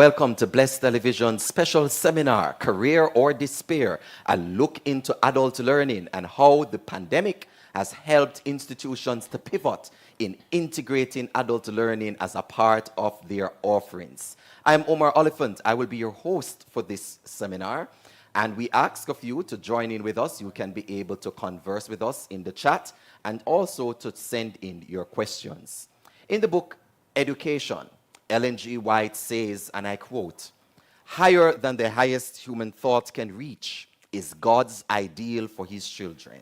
welcome to Blessed Television's special seminar, Career or Despair, a look into adult learning and how the pandemic has helped institutions to pivot in integrating adult learning as a part of their offerings. I'm Omar Oliphant. I will be your host for this seminar, and we ask of you to join in with us. You can be able to converse with us in the chat and also to send in your questions. In the book, Education, Ellen G. White says, and I quote, "Higher than the highest human thought can reach is God's ideal for his children.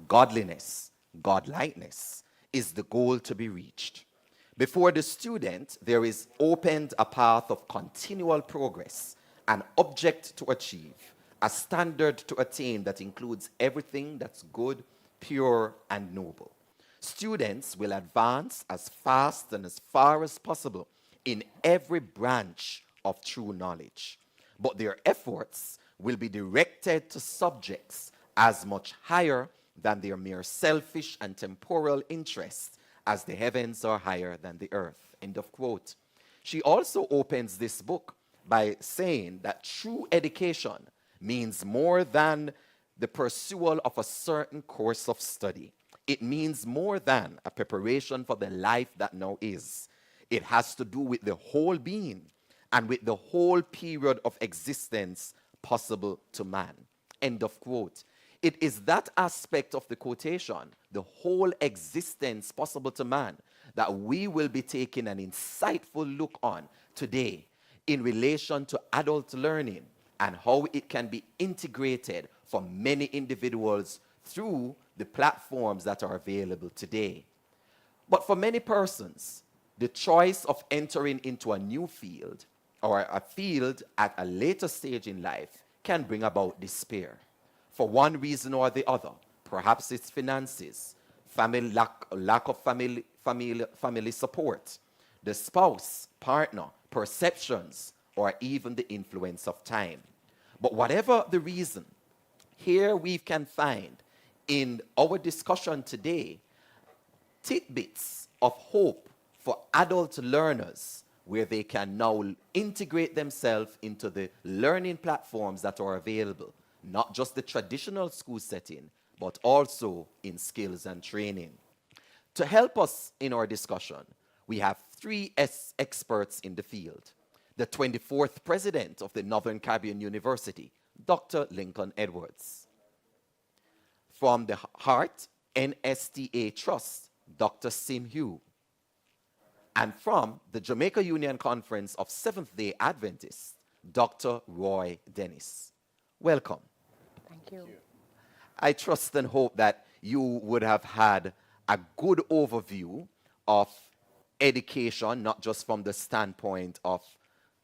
Godliness, godlikeness, is the goal to be reached. Before the student, there is opened a path of continual progress, an object to achieve, a standard to attain that includes everything that's good, pure, and noble. Students will advance as fast and as far as possible in every branch of true knowledge, but their efforts will be directed to subjects as much higher than their mere selfish and temporal interests as the heavens are higher than the earth." End of quote. She also opens this book by saying that true education means more than the pursuit of a certain course of study. It means more than a preparation for the life that now is. It has to do with the whole being and with the whole period of existence possible to man. End of quote. It is that aspect of the quotation, the whole existence possible to man, that we will be taking an insightful look on today in relation to adult learning and how it can be integrated for many individuals through the platforms that are available today. But for many persons, the choice of entering into a new field or a field at a later stage in life can bring about despair. For one reason or the other, perhaps it's finances, lack of family support, the spouse, partner, perceptions, or even the influence of time. But whatever the reason, here we can find in our discussion today tidbits of hope for adult learners where they can now integrate themselves into the learning platforms that are available, not just the traditional school setting, but also in skills and training. To help us in our discussion, we have three experts in the field. The 24th president of the Northern Caribbean University, Dr. Lincoln Edwards. From the Heart NSTA Trust, Dr. Sim Hugh. And from the Jamaica Union Conference of Seventh-day Adventists, Dr. Roy Dennis. Welcome. Thank you. I trust and hope that you would have had a good overview of education, not just from the standpoint of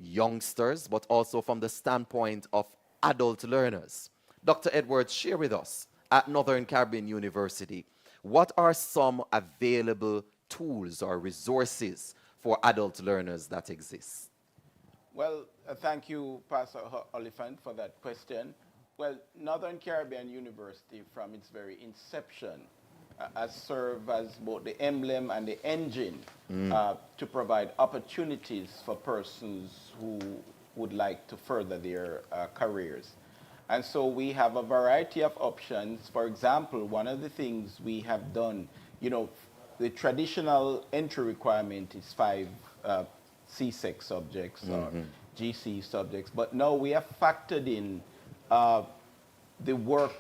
youngsters, but also from the standpoint of adult learners. Dr. Edwards, share with us at Northern Caribbean University, what are some available tools or resources for adult learners that exist? Well, thank you, Pastor Oliphant, for that question. Well, Northern Caribbean University, from its very inception, has served as both the emblem and the engine to provide opportunities for persons who would like to further their careers. And so we have a variety of options. For example, one of the things we have done, the traditional entry requirement is 5 CSEC subjects or GC subjects, but now we have factored in the work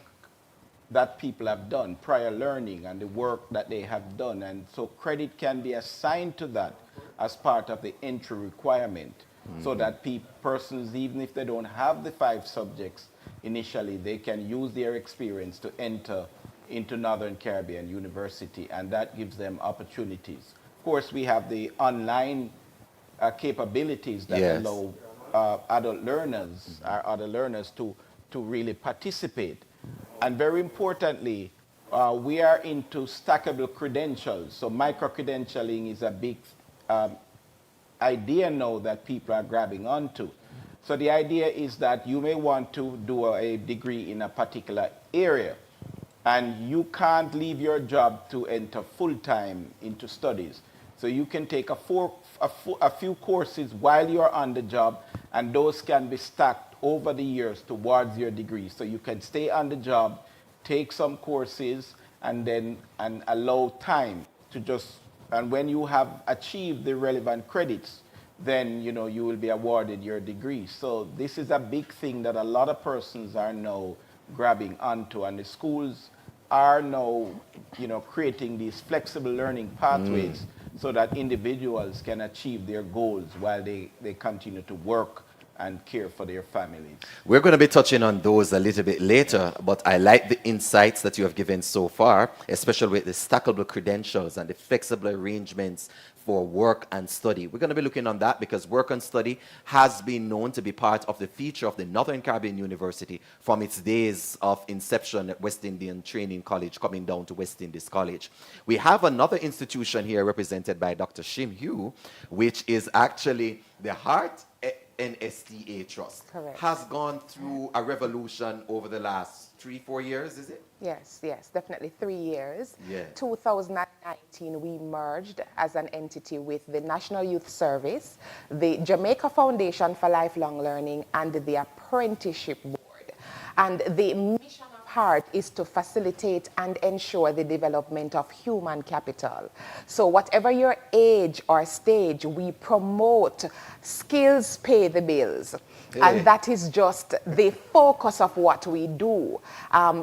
that people have done, prior learning and the work that they have done. And so credit can be assigned to that as part of the entry requirement so that persons, even if they don't have the 5 subjects initially, they can use their experience to enter into Northern Caribbean University, and that gives them opportunities. Of course, we have the online capabilities that allow adult learners, other learners to really participate. And very importantly, we are into stackable credentials. So micro-credentialing is a big idea now that people are grabbing onto. So the idea is that you may want to do a degree in a particular area, and you can't leave your job to enter full-time into studies. So you can take a few courses while you're on the job, and those can be stacked over the years towards your degree. So you can stay on the job, take some courses, and allow time to just, and when you have achieved the relevant credits, then you will be awarded your degree. So this is a big thing that a lot of persons are now grabbing onto, and the schools are now creating these flexible learning pathways so that individuals can achieve their goals while they continue to work and care for their families. We're going to be touching on those a little bit later, but I like the insights that you have given so far, especially with the stackable credentials and the flexible arrangements for work and study. We're going to be looking on that because work and study has been known to be part of the feature of the Northern Caribbean University from its days of inception at West Indian Training College, coming down to West Indies College. We have another institution here represented by Dr. Shim Hugh, which is actually the Heart NSTA Trust. Correct. Has gone through a revolution over the last 3-4 years, is it? Yes, definitely 3 years. Yeah. 2019, we merged as an entity with the National Youth Service, the Jamaica Foundation for Lifelong Learning, and the Apprenticeship Board. And the mission of Heart is to facilitate and ensure the development of human capital. So whatever your age or stage, we promote skills pay the bills. Hey. And that is just the focus of what we do.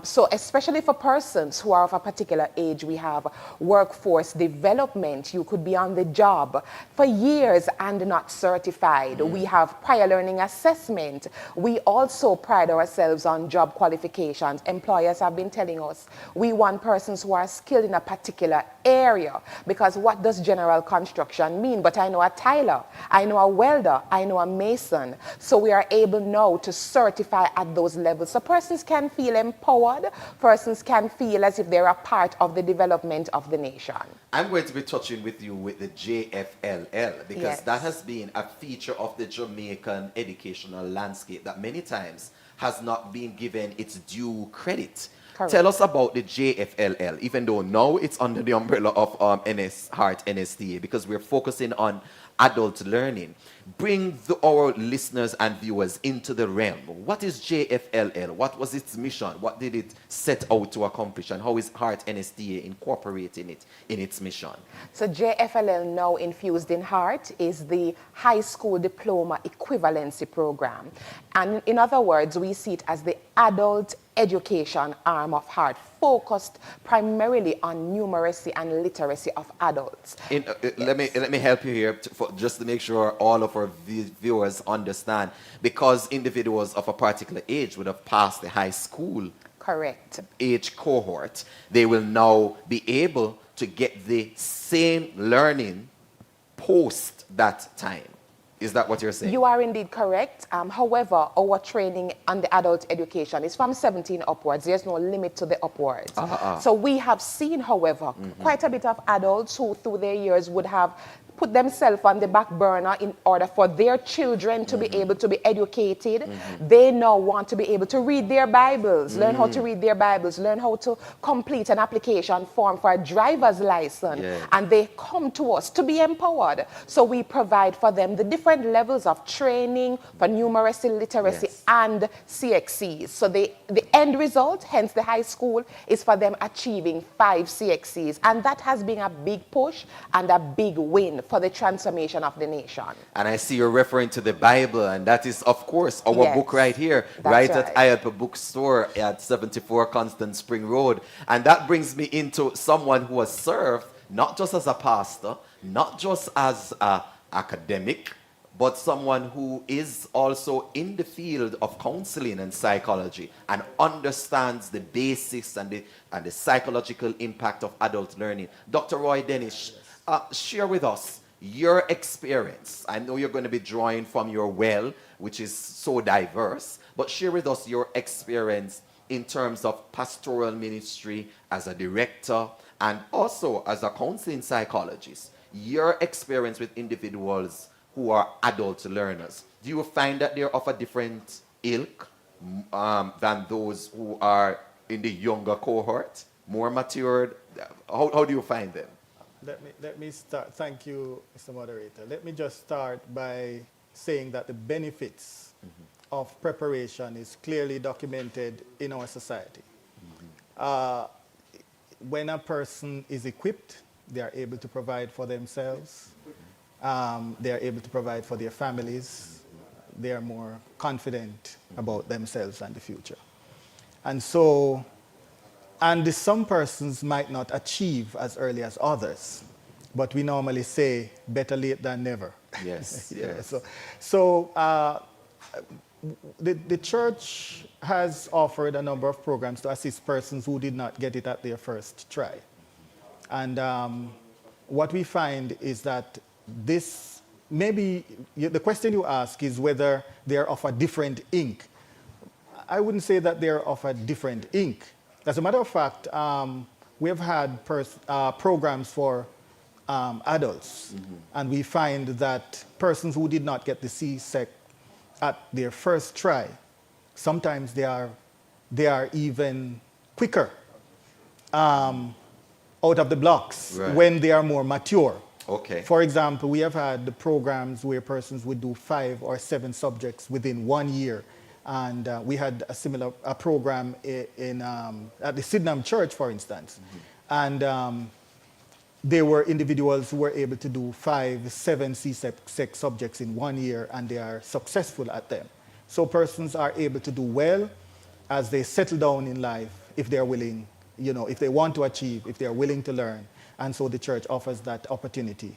So especially for persons who are of a particular age, we have workforce development. You could be on the job for years and not certified. We have prior learning assessment. We also pride ourselves on job qualifications. Employers have been telling us we want persons who are skilled in a particular area, because what does general construction mean? But I know a tiler, I know a welder, I know a mason. So we are able now to certify at those levels. So persons can feel empowered, persons can feel as if they're a part of the development of the nation. I'm going to be touching with you with the JFLL because Yes. that has been a feature of the Jamaican educational landscape that many times has not been given its due credit. Correct. Tell us about the JFLL, even though now it's under the umbrella of Heart NSTA, because we're focusing on adult learning. Bring our listeners and viewers into the realm. What is JFLL? What was its mission? What did it set out to accomplish? And how is Heart NSTA incorporating it in its mission? So JFLL, now infused in Heart, is the high school diploma equivalency program. And in other words, we see it as the adult education arm of Heart, focused primarily on numeracy and literacy of adults. Let me help you here just to make sure all of our viewers understand, because individuals of a particular age would have passed the high school Correct. age cohort, they will now be able to get the same learning post that time. Is that what you're saying? You are indeed correct. However, our training on the adult education is from 17 upwards. There's no limit to the upwards. So we have seen, however, quite a bit of adults who through their years would have put themselves on the back burner in order for their children to be able to be educated. They now want to be able to read their Bibles, learn how to read their Bibles, learn how to complete an application form for a driver's license. Yeah. And they come to us to be empowered. So we provide for them the different levels of training for numeracy, literacy, Yes. and CXCs. So the end result, hence the high school, is for them achieving 5 CXCs. And that has been a big push and a big win for the transformation of the nation. And I see you're referring to the Bible, and that is, of course, our Yes. book right here, That's right at right. IAPA Bookstore at 74 Constant Spring Road. And that brings me into someone who has served not just as a pastor, not just as an academic, but someone who is also in the field of counseling and psychology and understands the basics and the psychological impact of adult learning. Dr. Roy Dennis, share with us your experience. I know you're going to be drawing from your well, which is so diverse, but share with us your experience in terms of pastoral ministry as a director and also as a counseling psychologist. Your experience with individuals who are adult learners. Do you find that they're of a different ilk than those who are in the younger cohort, more matured? How do you find them? Let me start. Thank you, Mr. Moderator. Let me just start by saying that the benefits of preparation is clearly documented in our society. Uh, when a person is equipped, they are able to provide for themselves. They are able to provide for their families. They are more confident about themselves and the future. And so, and some persons might not achieve as early as others, but we normally say better late than never. Yes, Yeah, yes. so the church has offered a number of programs to assist persons who did not get it at their first try. And what we find is that this, maybe the question you ask is whether they're of a different ink. I wouldn't say that they're of a different ink. As a matter of fact, we have had programs for adults, and we find that persons who did not get the C-sec at their first try, sometimes they are even quicker out of the blocks Right. when they are more mature. Okay. For example, we have had the programs where persons would do 5 or 7 subjects within 1 year. And we had a similar program at the Sydenham Church, for instance. And there were individuals who were able to do 5, 7 C-sec subjects in 1 year, and they are successful at them. So persons are able to do well as they settle down in life if they're willing, if they want to achieve, if they're willing to learn. And so the church offers that opportunity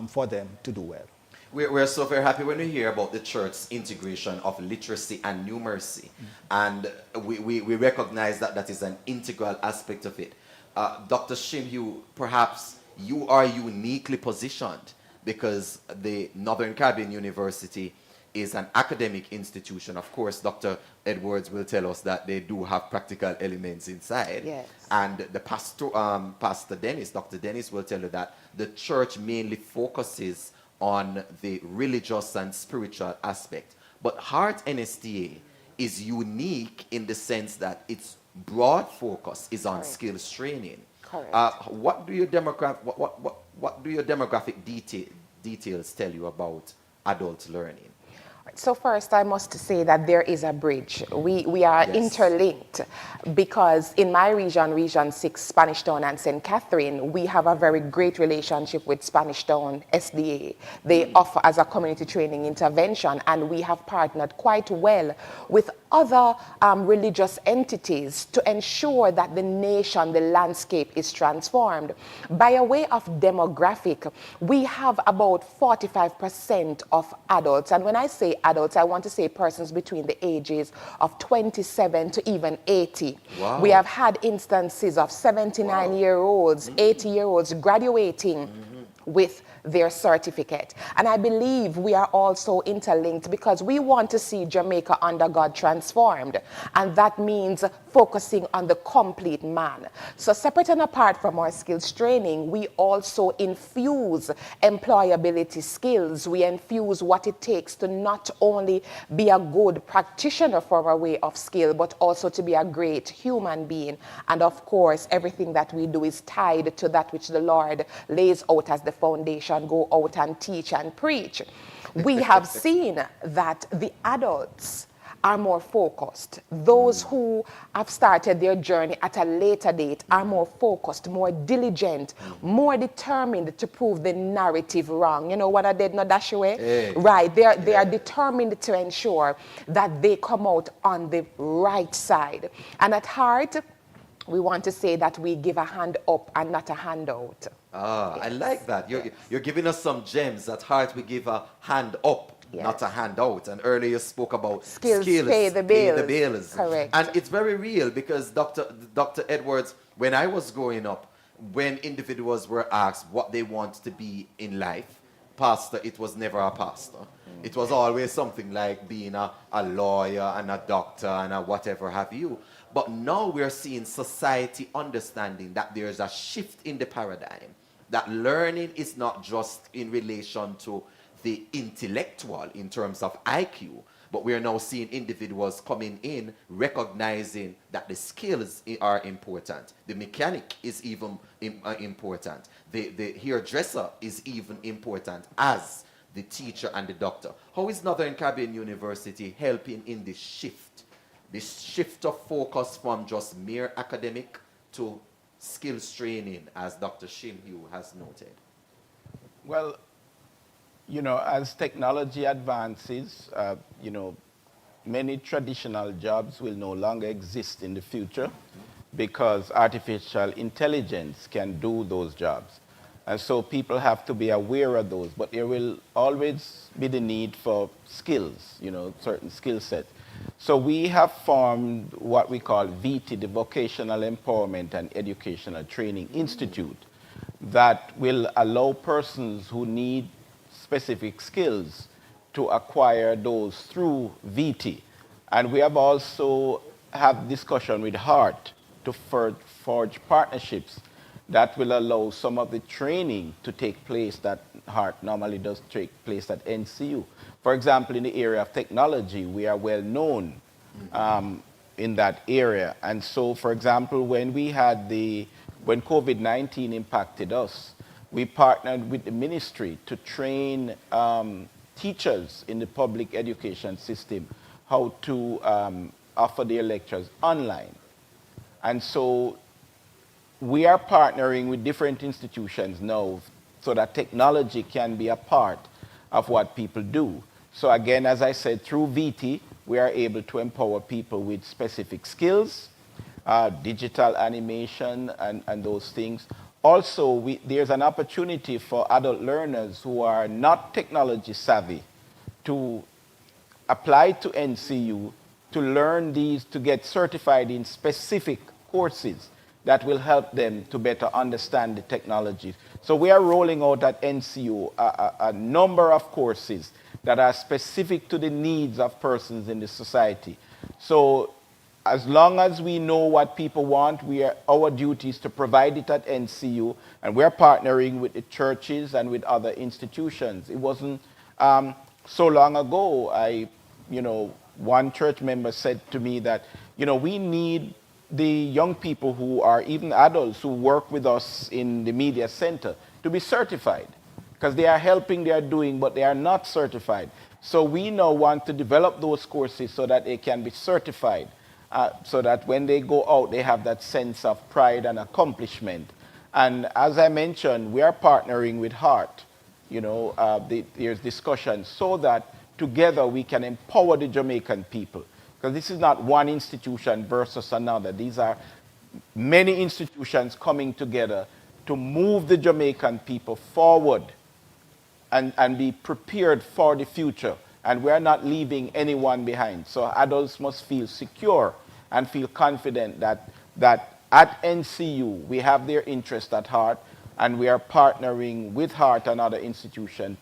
for them to do well. We're so very happy when we hear about the church's integration of literacy and numeracy. And we recognize that that is an integral aspect of it. Dr. Shimhue, perhaps you are uniquely positioned because the Northern Caribbean University is an academic institution. Of course, Dr. Edwards will tell us that they do have practical elements inside. Yes. And the Pastor Dennis, Dr. Dennis will tell you that the church mainly focuses on the religious and spiritual aspect. But Heart NSTA is unique in the sense that its broad focus is on Correct. skills training. Correct. What do your demographic details tell you about adult learning? So first, I must say that there is a bridge. We are Yes. interlinked because in my region, Region 6, Spanish Town and St. Catherine, we have a very great relationship with Spanish Town SDA. They offer as a community training intervention, and we have partnered quite well with other religious entities to ensure that the nation, the landscape is transformed. By a way of demographic, we have about 45% of adults, and when I say adults, I want to say persons between the ages of 27 to even 80. Wow. We have had instances of 79-year-olds, 80-year-olds graduating with their certificate. And I believe we are also interlinked because we want to see Jamaica under God transformed. And that means focusing on the complete man. So separate and apart from our skills training, we also infuse employability skills. We infuse what it takes to not only be a good practitioner for our way of skill, but also to be a great human being. And of course, everything that we do is tied to that which the Lord lays out as the foundation. Go out and teach and preach. We have seen that the adults are more focused. Those who have started their journey at a later date are more focused, more diligent, more determined to prove the narrative wrong. You know what I did not dash away? Hey. Right. They are determined to ensure that they come out on the right side. And at heart, we want to say that we give a hand up and not a handout. Ah, I like that. You're giving us some gems. At Heart, we give a hand up, Yes. not a handout. And earlier you spoke about Skills pay the bills. Correct. And it's very real because Dr. Edwards, when I was growing up, when individuals were asked what they want to be in life, pastor, it was never a pastor. It was always something like being a lawyer and a doctor and a whatever have you. But now we're seeing society understanding that there's a shift in the paradigm, that learning is not just in relation to the intellectual in terms of IQ, but we are now seeing individuals coming in recognizing that the skills are important. The mechanic is even important. The hairdresser is even important as the teacher and the doctor. How is Northern Caribbean University helping in this shift of focus from just mere academic to skills training, as Dr. Shim Hugh has noted? Well, you know, as technology advances, you know, many traditional jobs will no longer exist in the future because artificial intelligence can do those jobs. And so people have to be aware of those, but there will always be the need for skills, you know, certain skill sets. So we have formed what we call VT, the Vocational Empowerment and Educational Training Institute, that will allow persons who need specific skills to acquire those through VT. And we have also had discussion with HEART to forge partnerships that will allow some of the training to take place that HEART normally does take place at NCU. For example, in the area of technology, we are well known in that area. And so, for example, when COVID-19 impacted us, we partnered with the ministry to train teachers in the public education system how to offer their lectures online. And so we are partnering with different institutions now so that technology can be a part of what people do. So again, as I said, through VT, we are able to empower people with specific skills, digital animation and those things. Also, there's an opportunity for adult learners who are not technology savvy to apply to NCU to learn these, to get certified in specific courses that will help them to better understand the technology. So we are rolling out at NCU a number of courses that are specific to the needs of persons in the society. So as long as we know what people want, our duty is to provide it at NCU, and we're partnering with the churches and with other institutions. It wasn't so long ago, one church member said to me that, we need the young people who are even adults who work with us in the media center to be certified, because they are helping, they are doing, but they are not certified. So we now want to develop those courses so that they can be certified, so that when they go out, they have that sense of pride and accomplishment. And as I mentioned, we are partnering with HEART. There's discussion so that together we can empower the Jamaican people. Because this is not one institution versus another. These are many institutions coming together to move the Jamaican people forward and be prepared for the future. And we're not leaving anyone behind. So adults must feel secure and feel confident that at NCU we have their interest at heart, and we are partnering with HEART and other institutions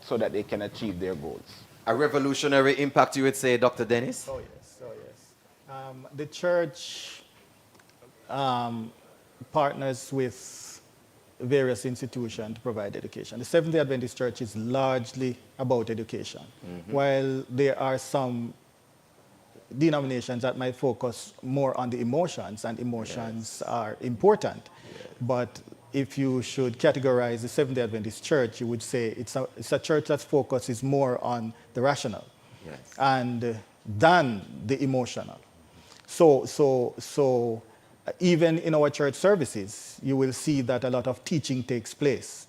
so that they can achieve their goals. A revolutionary impact, you would say, Dr. Dennis? Oh, yes. The church partners with various institutions to provide education. The Seventh-day Adventist Church is largely about education, while there are some denominations that might focus more on the emotions, and emotions are important. But if you should categorize the Seventh-day Adventist Church, you would say it's a church that focuses more on the rational and than the emotional. So even in our church services, you will see that a lot of teaching takes place.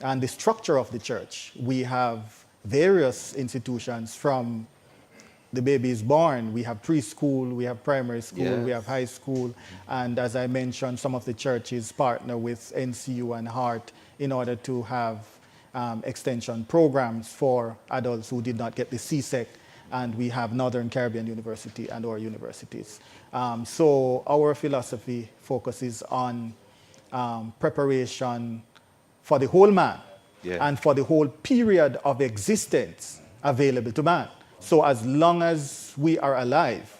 And the structure of the church, we have various institutions from the baby is born. We have preschool, we have primary school, we have high school. And as I mentioned, some of the churches partner with NCU and HEART in order to have extension programs for adults who did not get the CSEC. And we have Northern Caribbean University and our universities. So our philosophy focuses on preparation for the whole man and for the whole period of existence available to man. So as long as we are alive,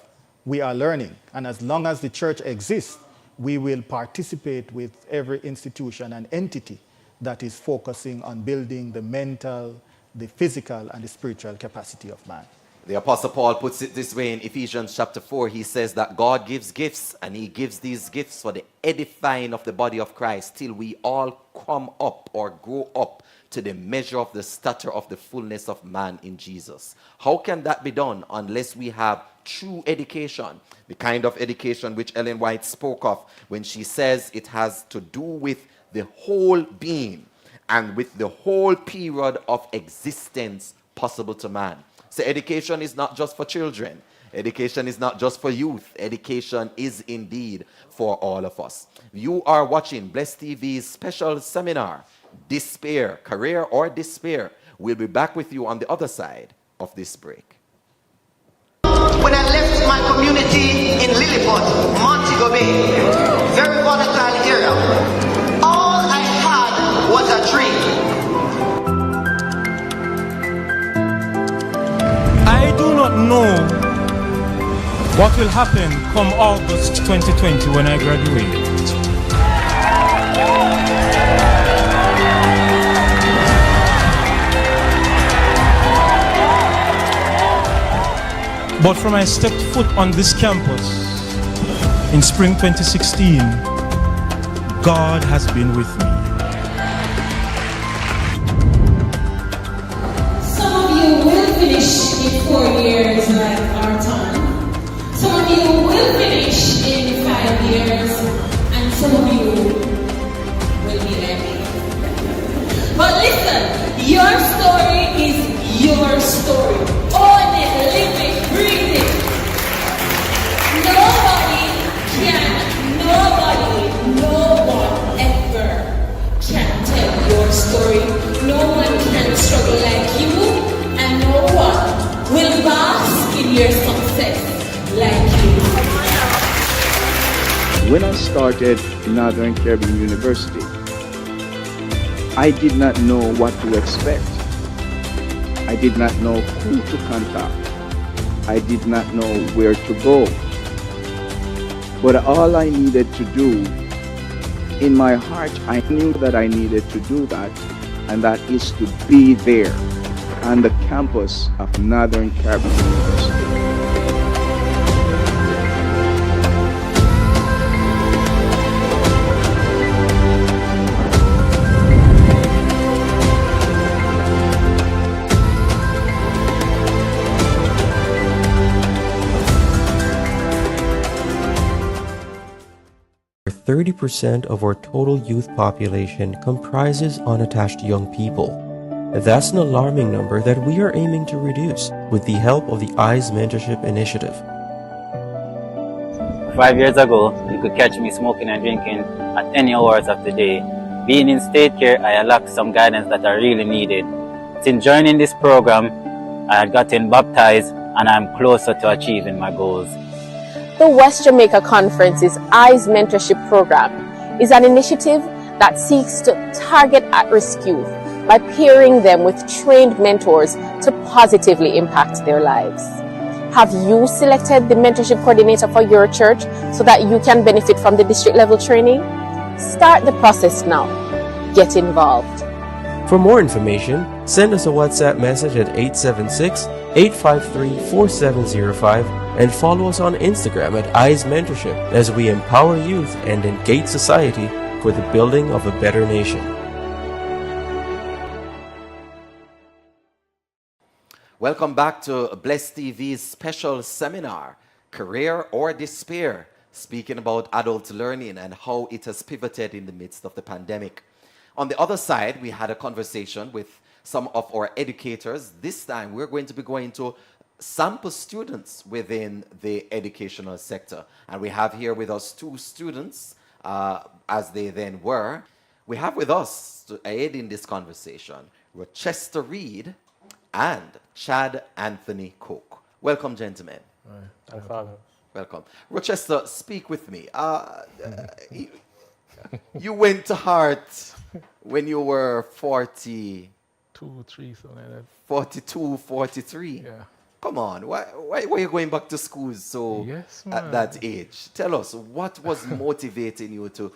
we are learning. And as long as the church exists, we will participate with every institution and entity that is focusing on building the mental, the physical, and the spiritual capacity of man. The Apostle Paul puts it this way in Ephesians chapter 4. He says that God gives gifts, and he gives these gifts for the edifying of the body of Christ till we all come up or grow up to the measure of the stature of the fullness of man in Jesus. How can that be done unless we have true education? The kind of education which Ellen White spoke of when she says it has to do with the whole being and with the whole period of existence possible to man. So education is not just for children. Education is not just for youth. Education is indeed for all of us. You are watching Bless TV's special seminar, Despair, Career or Despair. We'll be back with you on the other side of this break. When I left my community in Lilliput, Montego Bay, very volatile area, all I had was a dream. I do not know what will happen come August 2020 when I graduate. But from I stepped foot on this campus in spring 2016, God has been with me. Some of you will finish in 4 years like our time. Some of you will finish in 5 years, and some of you will be there. But listen, your story is your story. Own it, live it, breathe it. No one ever can tell your story. No one can struggle like you, and no one will bask in your success like you. When I started Northern Caribbean University, I did not know what to expect. I did not know who to contact. I did not know where to go. But all I needed to do, in my heart, I knew that I needed to do that, and that is to be there on the campus of Northern Caribbean University. Over 30% of our total youth population comprises unattached young people. That's an alarming number that we are aiming to reduce with the help of the EYES Mentorship Initiative. 5 years ago, you could catch me smoking and drinking at any hours of the day. Being in state care, I lacked some guidance that I really needed. Since joining this program, I had gotten baptized and I'm closer to achieving my goals. The West Jamaica Conference's EYES Mentorship Program is an initiative that seeks to target at-risk youth by pairing them with trained mentors to positively impact their lives. Have you selected the mentorship coordinator for your church so that you can benefit from the district level training? Start the process now. Get involved. For more information, send us a WhatsApp message at 876-853-4705 and follow us on Instagram at EYES Mentorship as we empower youth and engage society for the building of a better nation. Welcome back to Bless TV's special seminar, Career or Despair, speaking about adult learning and how it has pivoted in the midst of the pandemic. On the other side, we had a conversation with some of our educators. This time, we're going to be going to sample students within the educational sector. And we have here with us two students, as they then were. We have with us, to aid in this conversation, Rochester Reed and Chad Anthony Cook. Welcome, gentlemen. Welcome. Rochester, speak with me. You went to Hart when you were 42, 43. Yeah. Come on, why were you going back to school at that age? Tell us, what was motivating you to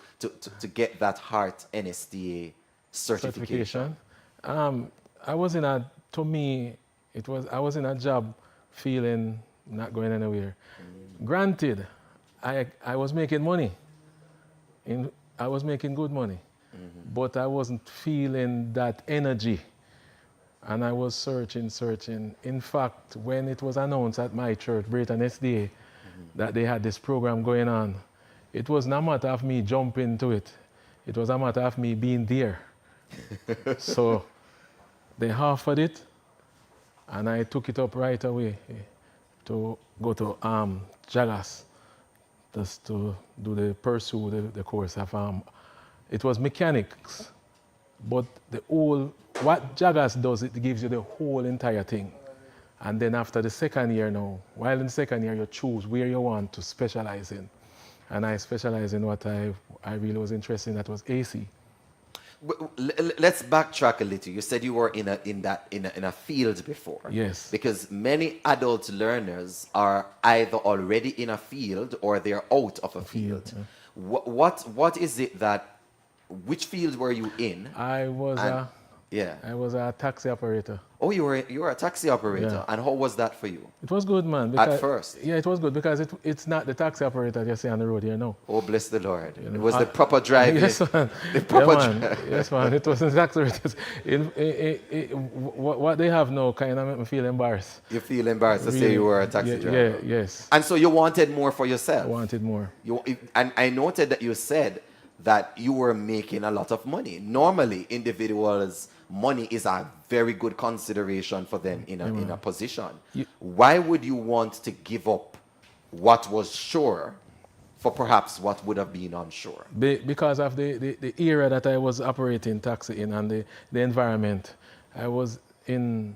get that Hart NSTA certification? I was in a job feeling not going anywhere. Granted, I was making money. I was making good money, but I wasn't feeling that energy. And I was searching. In fact, when it was announced at my church, Brayton SDA, that they had this program going on, it was not a matter of me jumping into it. It was a matter of me being there. So they offered it, and I took it up right away to go to Jagas, just to pursue the course of it was mechanics, but what Jagas does, it gives you the whole entire thing. And then after the second year now, while in the second year you choose where you want to specialize in. And I specialize in what I really was interested in, that was AC. Let's backtrack a little. You said you were in a field before. Yes. Because many adult learners are either already in a field or they're out of a field. Yeah. What is it that, which field were you in? I was a taxi operator. Oh, you were a taxi operator. Yeah. And how was that for you? It was good, man. At first? Yeah, it was good because it's not the taxi operator you see on the road here now. Oh, bless the Lord. It was the proper driving. Yes, man. The proper Yes, man. It wasn't taxi operators. What they have now kind of make me feel embarrassed. You feel embarrassed to say you were a taxi driver? Yeah, yes. And so you wanted more for yourself? I wanted more. And I noted that you said that you were making a lot of money. Normally, individuals' money is a very good consideration for them in a position. Why would you want to give up what was sure for perhaps what would have been unsure? Because of the era that I was operating taxi in and the environment. I was in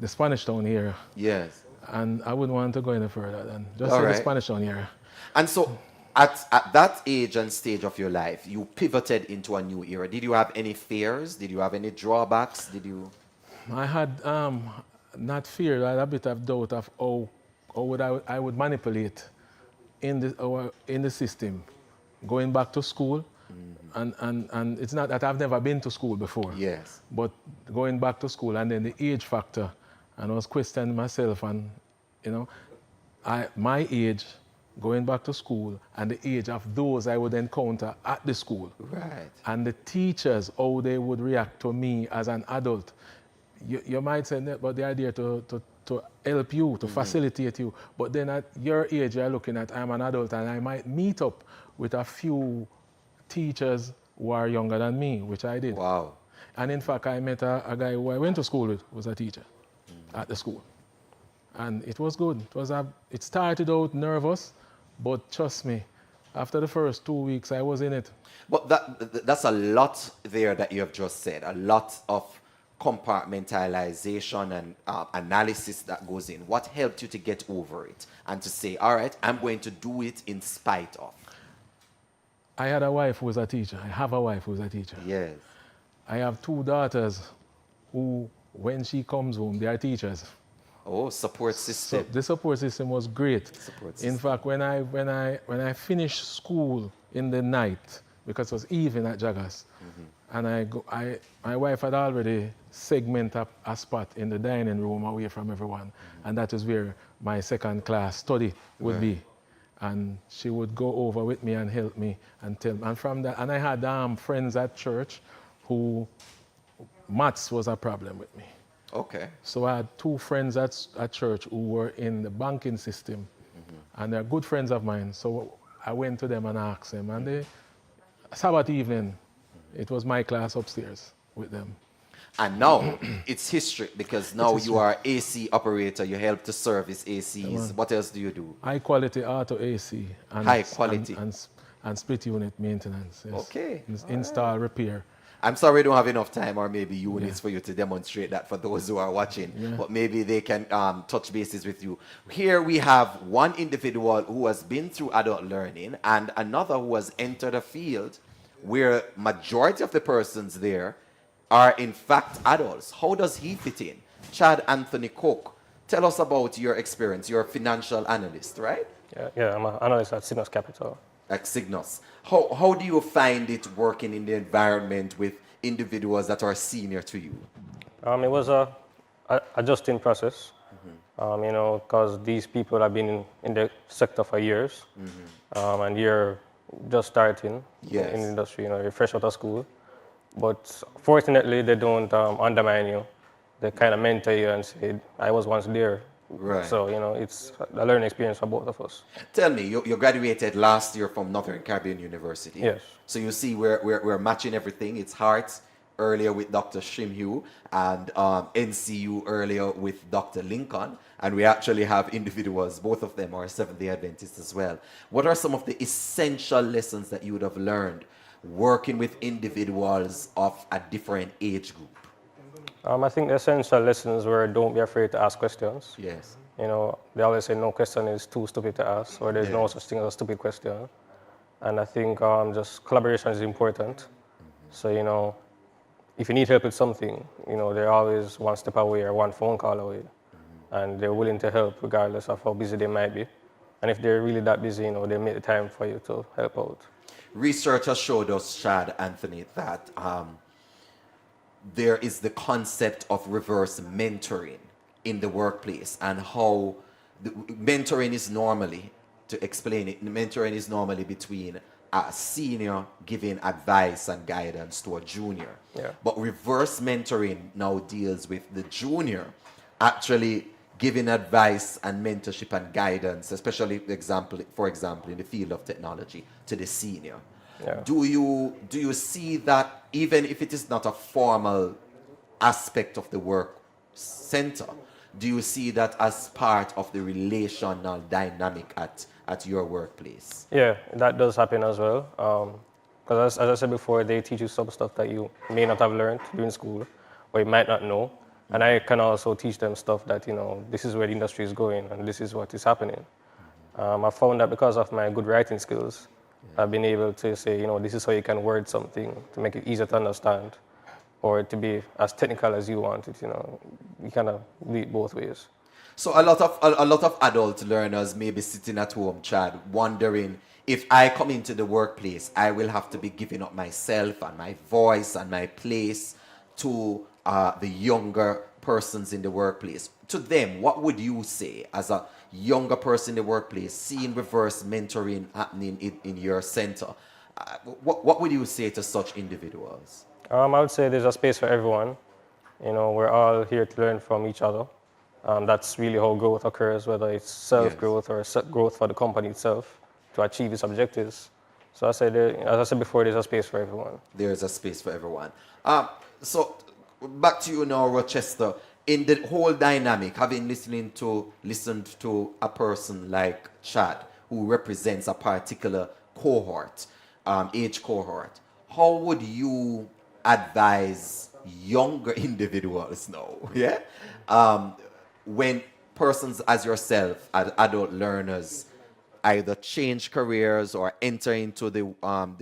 the Spanish Town area. Yes. And I wouldn't want to go any further than just All in right. the Spanish Town area. And so at that age and stage of your life, you pivoted into a new era. Did you have any fears? Did you have any drawbacks? I had not fear, I had a bit of doubt of how I would manipulate in the system. Going back to school, and it's not that I've never been to school before. Yes. But going back to school and then the age factor, and I was questioning myself and, my age, going back to school, and the age of those I would encounter at the school. Right. And the teachers, how they would react to me as an adult. You might say, but they are there to help you, to facilitate you. But then at your age, you're looking at, I'm an adult, and I might meet up with a few teachers who are younger than me, which I did. Wow. And in fact, I met a guy who I went to school with, who was a teacher at the school. And it was good. It started out nervous, but trust me, after the first 2 weeks, I was in it. But that's a lot there that you have just said, a lot of compartmentalization and analysis that goes in. What helped you to get over it and to say, all right, I'm going to do it in spite of? I had a wife who was a teacher. I have a wife who is a teacher. Yes. I have 2 daughters who, when she comes home, they are teachers. Oh, support system. So the support system was great. In fact, when I finished school in the night, because it was evening at Jagas, and my wife had already segmented a spot in the dining room away from everyone, and that is where my second class study would be. And she would go over with me and help me and tell me. And from that, and I had friends at church who maths was a problem with me. Okay. So I had 2 friends at church who were in the banking system, and they're good friends of mine. So I went to them and asked them, and Sabbath evening, it was my class upstairs with them. And now it's history, because now you are AC operator. You help to service ACs. What else do you do? High quality auto AC. And high quality. And split unit maintenance. Yes. Okay. Install, repair. I'm sorry we don't have enough time or maybe units for you to demonstrate that for those who are watching. Yeah. But maybe they can touch bases with you. Here we have one individual who has been through adult learning and another who has entered a field where majority of the persons there are in fact adults. How does he fit in? Chad Anthony Cook, tell us about your experience. You're a financial analyst, right? Yeah, I'm an analyst at Cygnus Capital. At Cygnus. How do you find it working in the environment with individuals that are senior to you? It was a adjusting process. Because these people have been in the sector for years, and you're just starting in the industry, you're fresh out of school. But fortunately, they don't undermine you. They kind of mentor you and say, I was once there. Right. So, it's a learning experience for both of us. Tell me, you graduated last year from Northern Caribbean University. Yes. So you see, we're matching everything. It's Hearts earlier with Dr. Shimhu and NCU earlier with Dr. Lincoln. And we actually have individuals, both of them are Seventh-day Adventists as well. What are some of the essential lessons that you would have learned working with individuals of a different age group? I think the essential lessons were don't be afraid to ask questions. Yes. They always say no question is too stupid to ask, or there's no such thing as a stupid question. And I think just collaboration is important. So, if you need help with something, they're always one step away or one phone call away. And they're willing to help regardless of how busy they might be. And if they're really that busy, they make the time for you to help out. Research has showed us, Chad, Anthony, that there is the concept of reverse mentoring in the workplace, and how mentoring is normally, to explain it, mentoring is normally between a senior giving advice and guidance to a junior. Yeah. But reverse mentoring now deals with the junior actually giving advice and mentorship and guidance, especially for example in the field of technology, to the senior. Yeah. Do you see that, even if it is not a formal aspect of the work center, do you see that as part of the relational dynamic at your workplace? Yeah, that does happen as well. Because as I said before, they teach you some stuff that you may not have learned during school, or you might not know. And I can also teach them stuff that, this is where the industry is going and this is what is happening. I found that because of my good writing skills, I've been able to say, this is how you can word something to make it easier to understand, or to be as technical as you want it. You kind of do it both ways. So a lot of adult learners may be sitting at home, Chad, wondering, if I come into the workplace, I will have to be giving up myself and my voice and my place to the younger persons in the workplace. To them, what would you say as a younger person in the workplace, seeing reverse mentoring happening in your center? What would you say to such individuals? I would say there's a space for everyone. We're all here to learn from each other. That's really how growth occurs, whether it's self-growth or growth for the company itself to achieve its objectives. So I say, as I said before, there's a space for everyone. There's a space for everyone. So back to you now, Rochester. In the whole dynamic, having listened to a person like Chad, who represents a particular cohort, age cohort, how would you advise younger individuals now? Yeah, when persons as yourself, as adult learners, either change careers or enter into the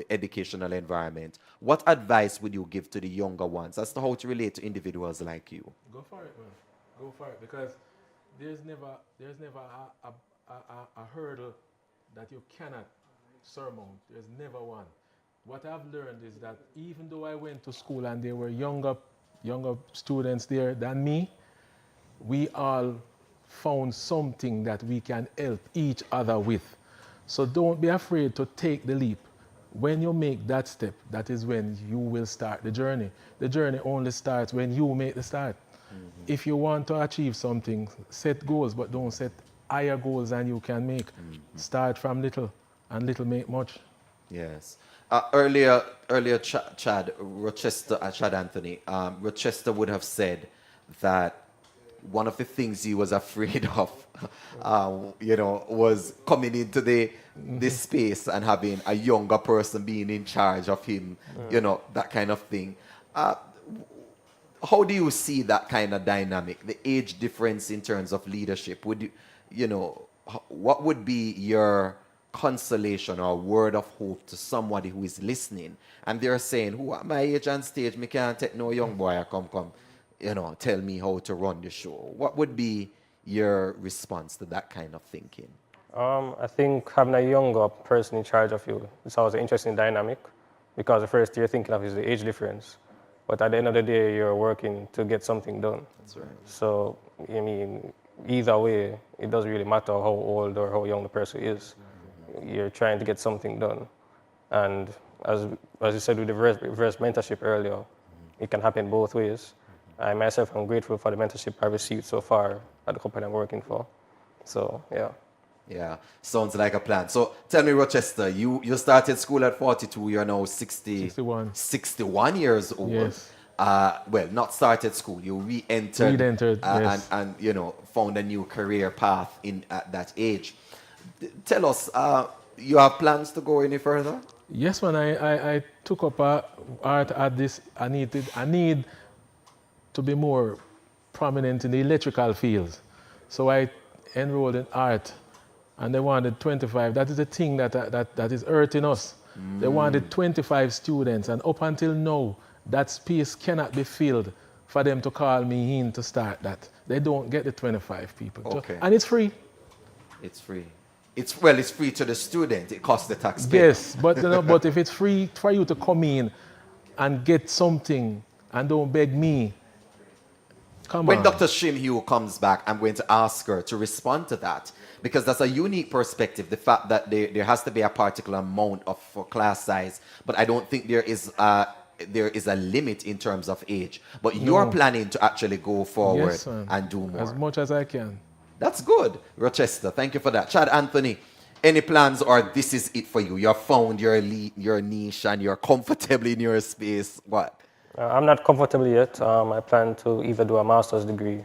educational environment, what advice would you give to the younger ones as to how to relate to individuals like you? Go for it, man. Go for it, because there's never a hurdle that you cannot surmount. There's never one. What I've learned is that even though I went to school and there were younger students there than me, we all found something that we can help each other with. So don't be afraid to take the leap. When you make that step, that is when you will start the journey. The journey only starts when you make the start. Mm-hmm. If you want to achieve something, set goals, but don't set higher goals than you can make. Mm-hmm. Start from little, and little make much. Yes. Earlier, Chad Anthony, Rochester would have said that one of the things he was afraid of, was coming into this space and having a younger person being in charge of him, that kind of thing. How do you see that kind of dynamic, the age difference in terms of leadership? Would what would be your consolation or word of hope to somebody who is listening and they're saying, who at my age and stage, me can't take no young boy come, tell me how to run the show? What would be your response to that kind of thinking? I think having a younger person in charge of you is always an interesting dynamic, because the first you're thinking of is the age difference. But at the end of the day, you're working to get something done. That's right. So, either way, it doesn't really matter how old or how young the person is. You're trying to get something done. And as you said with the reverse mentorship earlier, it can happen both ways. I myself am grateful for the mentorship I've received so far at the company I'm working for. So, yeah. Yeah, sounds like a plan. So tell me, Rochester, you started school at 42, you're now 61 years old. Yes. Well, not started school, you re-entered, Yes. and you know, found a new career path at that age. Tell us, you have plans to go any further? Yes, man, I took up art at this. I need to be more prominent in the electrical fields. So I enrolled in art, and they wanted 25. That is the thing that is hurting us. They wanted 25 students, and up until now, that space cannot be filled for them to call me in to start that. They don't get the 25 people. Okay. And it's free. It's free. It's free to the student. It costs the taxpayer. Yes, but but if it's free for you to come in and get something and don't beg me, come when on. Dr. Shimhugh comes back, I'm going to ask her to respond to that, because that's a unique perspective, the fact that there has to be a particular amount for class size, but I don't think there is a limit in terms of age. But you're planning to actually go forward and do more. As much as I can. That's good, Rochester. Thank you for that. Chad Anthony, any plans, or this is it for you? You have found your niche and you're comfortable in your space. What? I'm not comfortable yet. I plan to either do a master's degree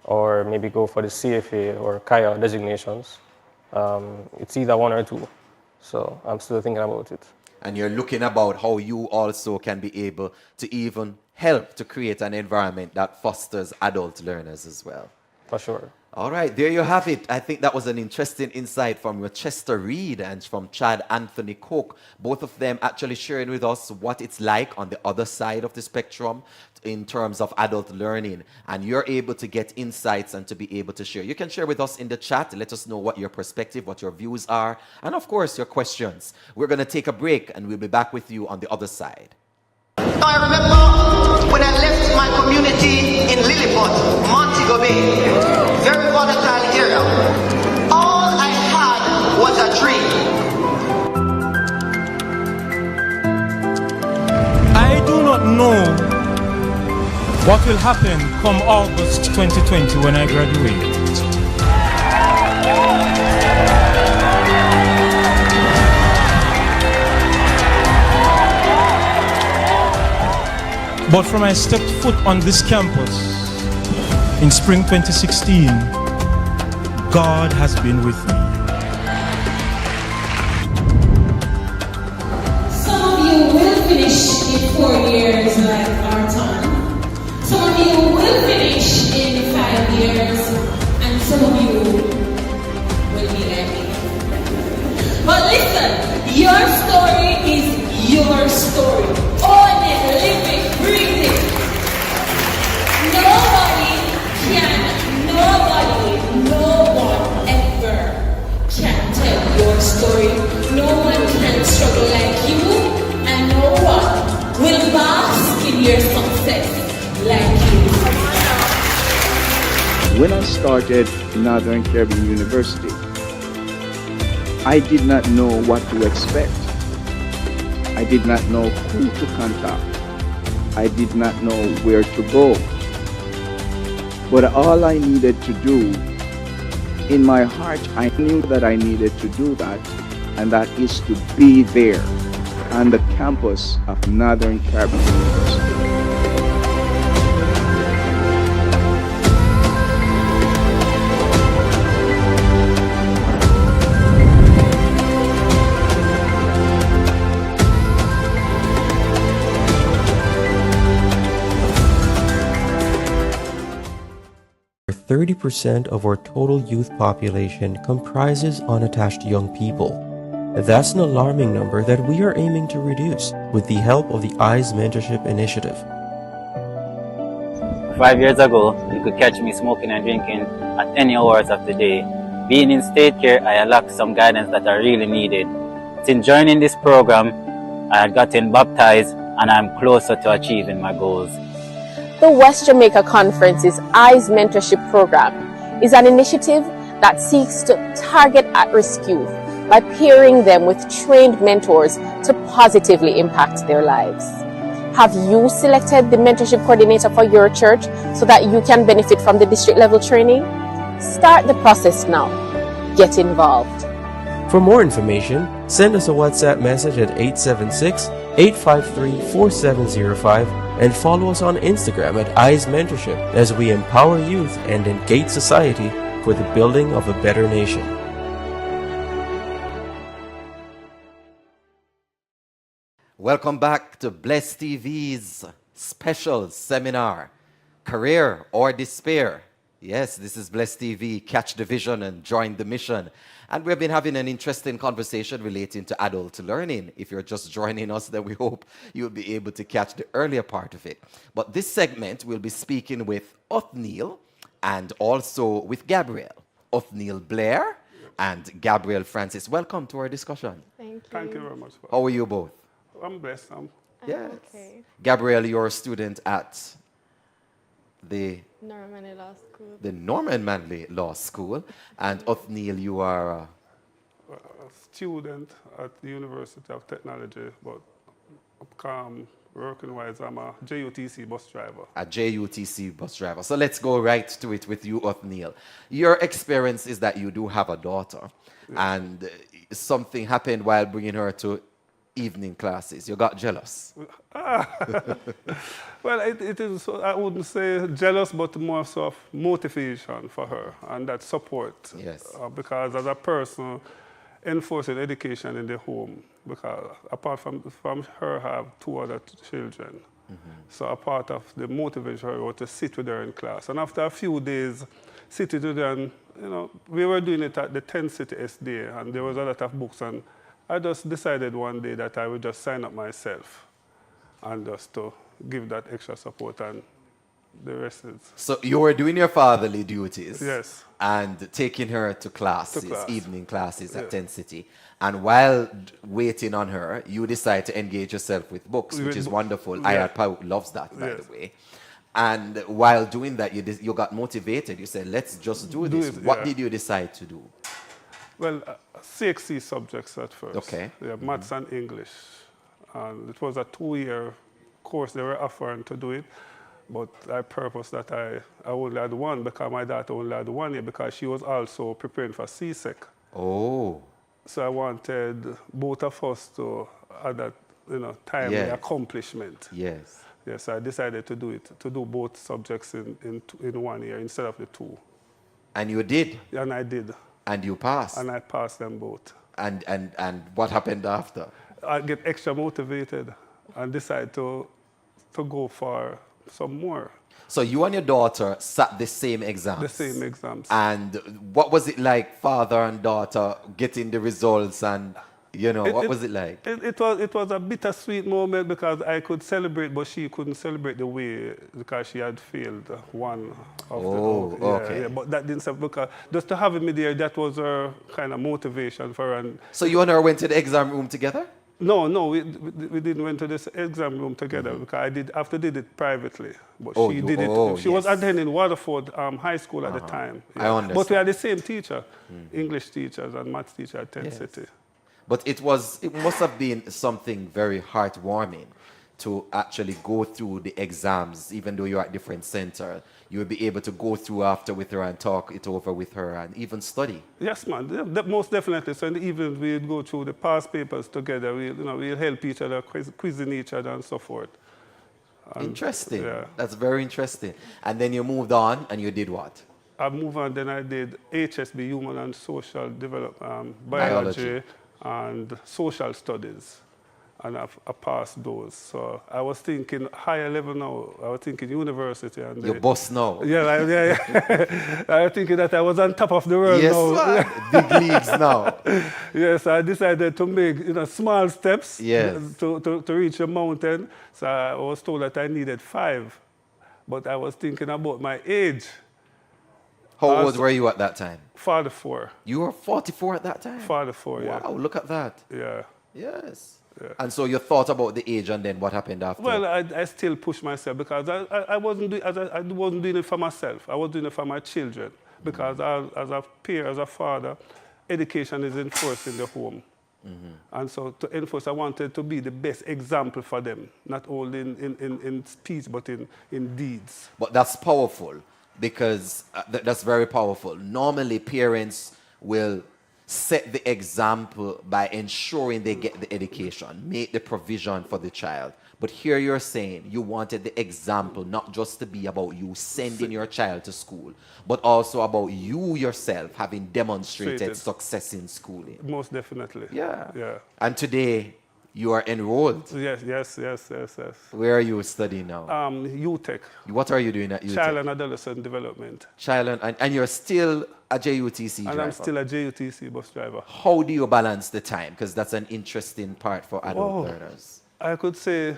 or maybe go for the CFA or KAIA designations. It's either one or two. So I'm still thinking about it. And you're looking about how you also can be able to even help to create an environment that fosters adult learners as well. For sure. All right, there you have it. I think that was an interesting insight from Rochester Reed and from Chad Anthony Cook. Both of them actually sharing with us what it's like on the other side of the spectrum in terms of adult learning. And you're able to get insights and to be able to share. You can share with us in the chat. Let us know what your perspective, what your views are, and of course, your questions. We're going to take a break and we'll be back with you on the other side. I remember when I left my community in Lilliput, Montego Bay, very volatile area. All I had was a dream. I do not know what will happen come August 2020 when I graduate. But from I stepped foot on this campus in spring 2016, God has been with me. Some of you will finish in 4 years like our time. Some of you will finish in 5 years, and some of you will be like me. But listen, your story is your story. Own it, live it, breathe it. No one ever can tell your story. No one can struggle like you, and no one will bask in your success like you. When I started Northern Caribbean University, I did not know what to expect. I did not know who to contact. I did not know where to go. But all I needed to do, in my heart, I knew that I needed to do that, and that is to be there on the campus of Northern Caribbean University. 30% of our total youth population comprises unattached young people. That's an alarming number that we are aiming to reduce with the help of the EYES Mentorship Initiative. 5 years ago, you could catch me smoking and drinking at any hours of the day. Being in state care, I lacked some guidance that I really needed. Since joining this program, I had gotten baptized and I'm closer to achieving my goals. The West Jamaica Conference's EYES Mentorship Program is an initiative that seeks to target at-risk youth by pairing them with trained mentors to positively impact their lives. Have you selected the mentorship coordinator for your church so that you can benefit from the district level training? Start the process now. Get involved. For more information, send us a WhatsApp message at 876-853-4705 and follow us on Instagram at Eyes Mentorship as we empower youth and engage society for the building of a better nation. Welcome back to Bless TV's special seminar, Career or Despair. Yes, this is Bless TV. Catch the vision and join the mission. And we've been having an interesting conversation relating to adult learning. If you're just joining us, then we hope you'll be able to catch the earlier part of it. But this segment, we'll be speaking with Othniel and also with Gabriel. Othniel Blair and Gabriel Francis. Welcome to our discussion. Thank you. Thank you very much. How are you both? I'm blessed. Yes. Okay. Gabriel, you're a student at the Norman Law School. the Norman Manley Law School. And Othniel, you are A student at the University of Technology, but working-wise, I'm a JUTC bus driver. a JUTC bus driver. So let's go right to it with you, Othniel. Your experience is that you do have a daughter, and something happened while bringing her to evening classes. You got jealous. Well, it is, I wouldn't say jealous, but more sort of motivation for her and that support. Yes. Because as a person, enforcing education in the home, because apart from her, I have two other children. So a part of the motivation her was to sit with her in class. And after a few days, sitting with her, and, we were doing it at the 10th City SDA, and there was a lot of books, and I just decided one day that I would just sign up myself and just to give that extra support, and the rest is... So you were doing your fatherly duties. Yes. And taking her to classes, class. evening classes at 10 City. And while waiting on her, you decide to engage yourself with books, which is wonderful. Yeah. IRPA loves that, by Yes. the way. And while doing that, you got motivated. You said, let's just do this. What yeah. did you decide to do? Well, CXC subjects at first. Okay. Yeah, maths and English. And it was a 2-year course they were offering to do it. But I purposed that I only had one, because my daughter only had 1 year, because she was also preparing for CSEC. Oh. So I wanted both of us to have that, timely Yes. accomplishment. Yes. Yes, I decided to do both subjects in 1 year instead of the 2. And you did? And I did. And you passed? And I passed them both. And what happened after? I get extra motivated and decide to go for some more. So you and your daughter sat the same exams? The same exams. And what was it like, father and daughter, getting the results, and, what was it like? It was a bittersweet moment, because I could celebrate, but she couldn't celebrate the way, because she had failed one of the... Okay. Yeah, but that didn't stop, because just to have me there, that was her kind of motivation for her. And so you and her went to the exam room together? No, we didn't went to this exam room together, because I did it privately. But she did it. She was attending Waterford High School at the time. I understand. But we had the same teacher, English teachers and maths teacher at 10 City. But it must have been something very heartwarming to actually go through the exams, even though you're at different center. You will be able to go through after with her and talk it over with her and even study. Yes, man, most definitely. So in the evenings, we'd go through the past papers together. We'll help each other, quizzing each other and so forth. And, interesting. Yeah. That's very interesting. And then you moved on and you did what? I moved on, then I did HSB, Human and Social Development, Biology and Social Studies. And I passed those. So I was thinking higher level now. I was thinking university. And your boss now. Yeah. I was thinking that I was on top of the world now. Yes, big leagues now. Yes, I decided to make small steps to reach a mountain. So I was told that I needed 5. But I was thinking about my age. How old were you at that time? 44. You were 44 at that time? 44, yeah. Wow, look at that. Yeah. Yes. Yeah. And so you thought about the age, and then what happened after? Well, I still pushed myself, because I wasn't doing it for myself. I was doing it for my children. because as a peer, as a father, education is enforced in the home. And so to enforce, I wanted to be the best example for them, not only in speech, but in deeds. But that's powerful because that's very powerful. Normally, parents will set the example by ensuring they get the education, make the provision for the child. But here you're saying you wanted the example not just to be about you sending your child to school, but also about you yourself having demonstrated success in schooling. Most definitely. Yeah. Yeah. And today, you are enrolled. Yes. Where are you studying now? UTech. What are you doing at UTech? Child and Adolescent Development. And you're still a JUTC driver? And I'm still a JUTC bus driver. How do you balance the time? Because that's an interesting part for adult learners. I could say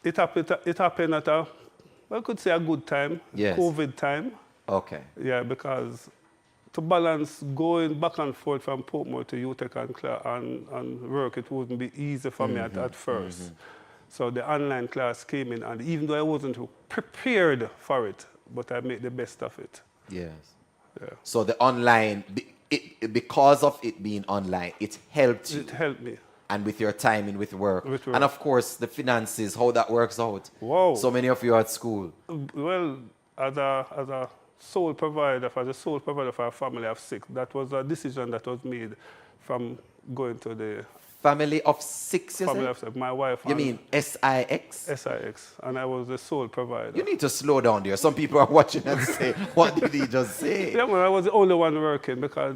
it happened at I could say a good time, yes. COVID time. Okay. Yeah, because to balance going back and forth from Portmore to UTech and work, it wouldn't be easy for me at first. So the online class came in, and even though I wasn't prepared for it, but I made the best of it. Yes. Yeah. So the online, because of it being online, it helped you. It helped me. And with your timing with work. And of course, the finances, how that works out. Wow. So many of you are at school. Well, as a sole provider, for a family of 6, that was a decision that was made from going to the... Family of 6, you family said? of 6. My wife... You mean SIX? SIX. And I was the sole provider. You need to slow down there. Some people are watching and say, what did he just say? Yeah, well, I was the only one working because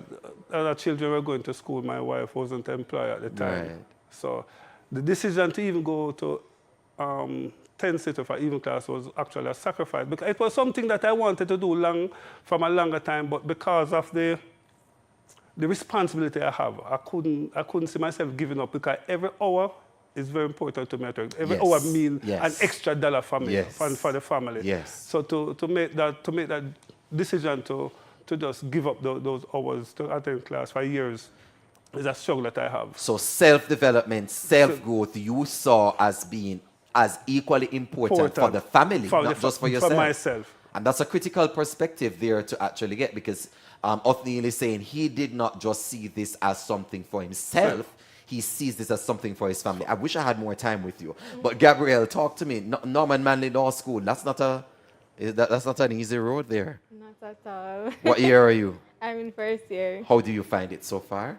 other children were going to school. My wife wasn't employed at the time. Right. So the decision to even go to 10 seater for evening class was actually a sacrifice, because it was something that I wanted to do from a longer time, but because of the responsibility I have, I couldn't see myself giving up, because every hour is very important to me. Every hour means an extra dollar for me, for the family. Yes. So to make that decision to just give up those hours to attend class for years is a struggle that I have. So self-development, self-growth, you saw as being as equally important for the family, not just for yourself. For myself. And that's a critical perspective there to actually get, because Othniel is saying he did not just see this as something for himself, he sees this as something for his family. I wish I had more time with you. But Gabrielle, talk to me. Norman Manley Law School, that's not an easy road there. Not at all. What year are you? I'm in first year. How do you find it so far?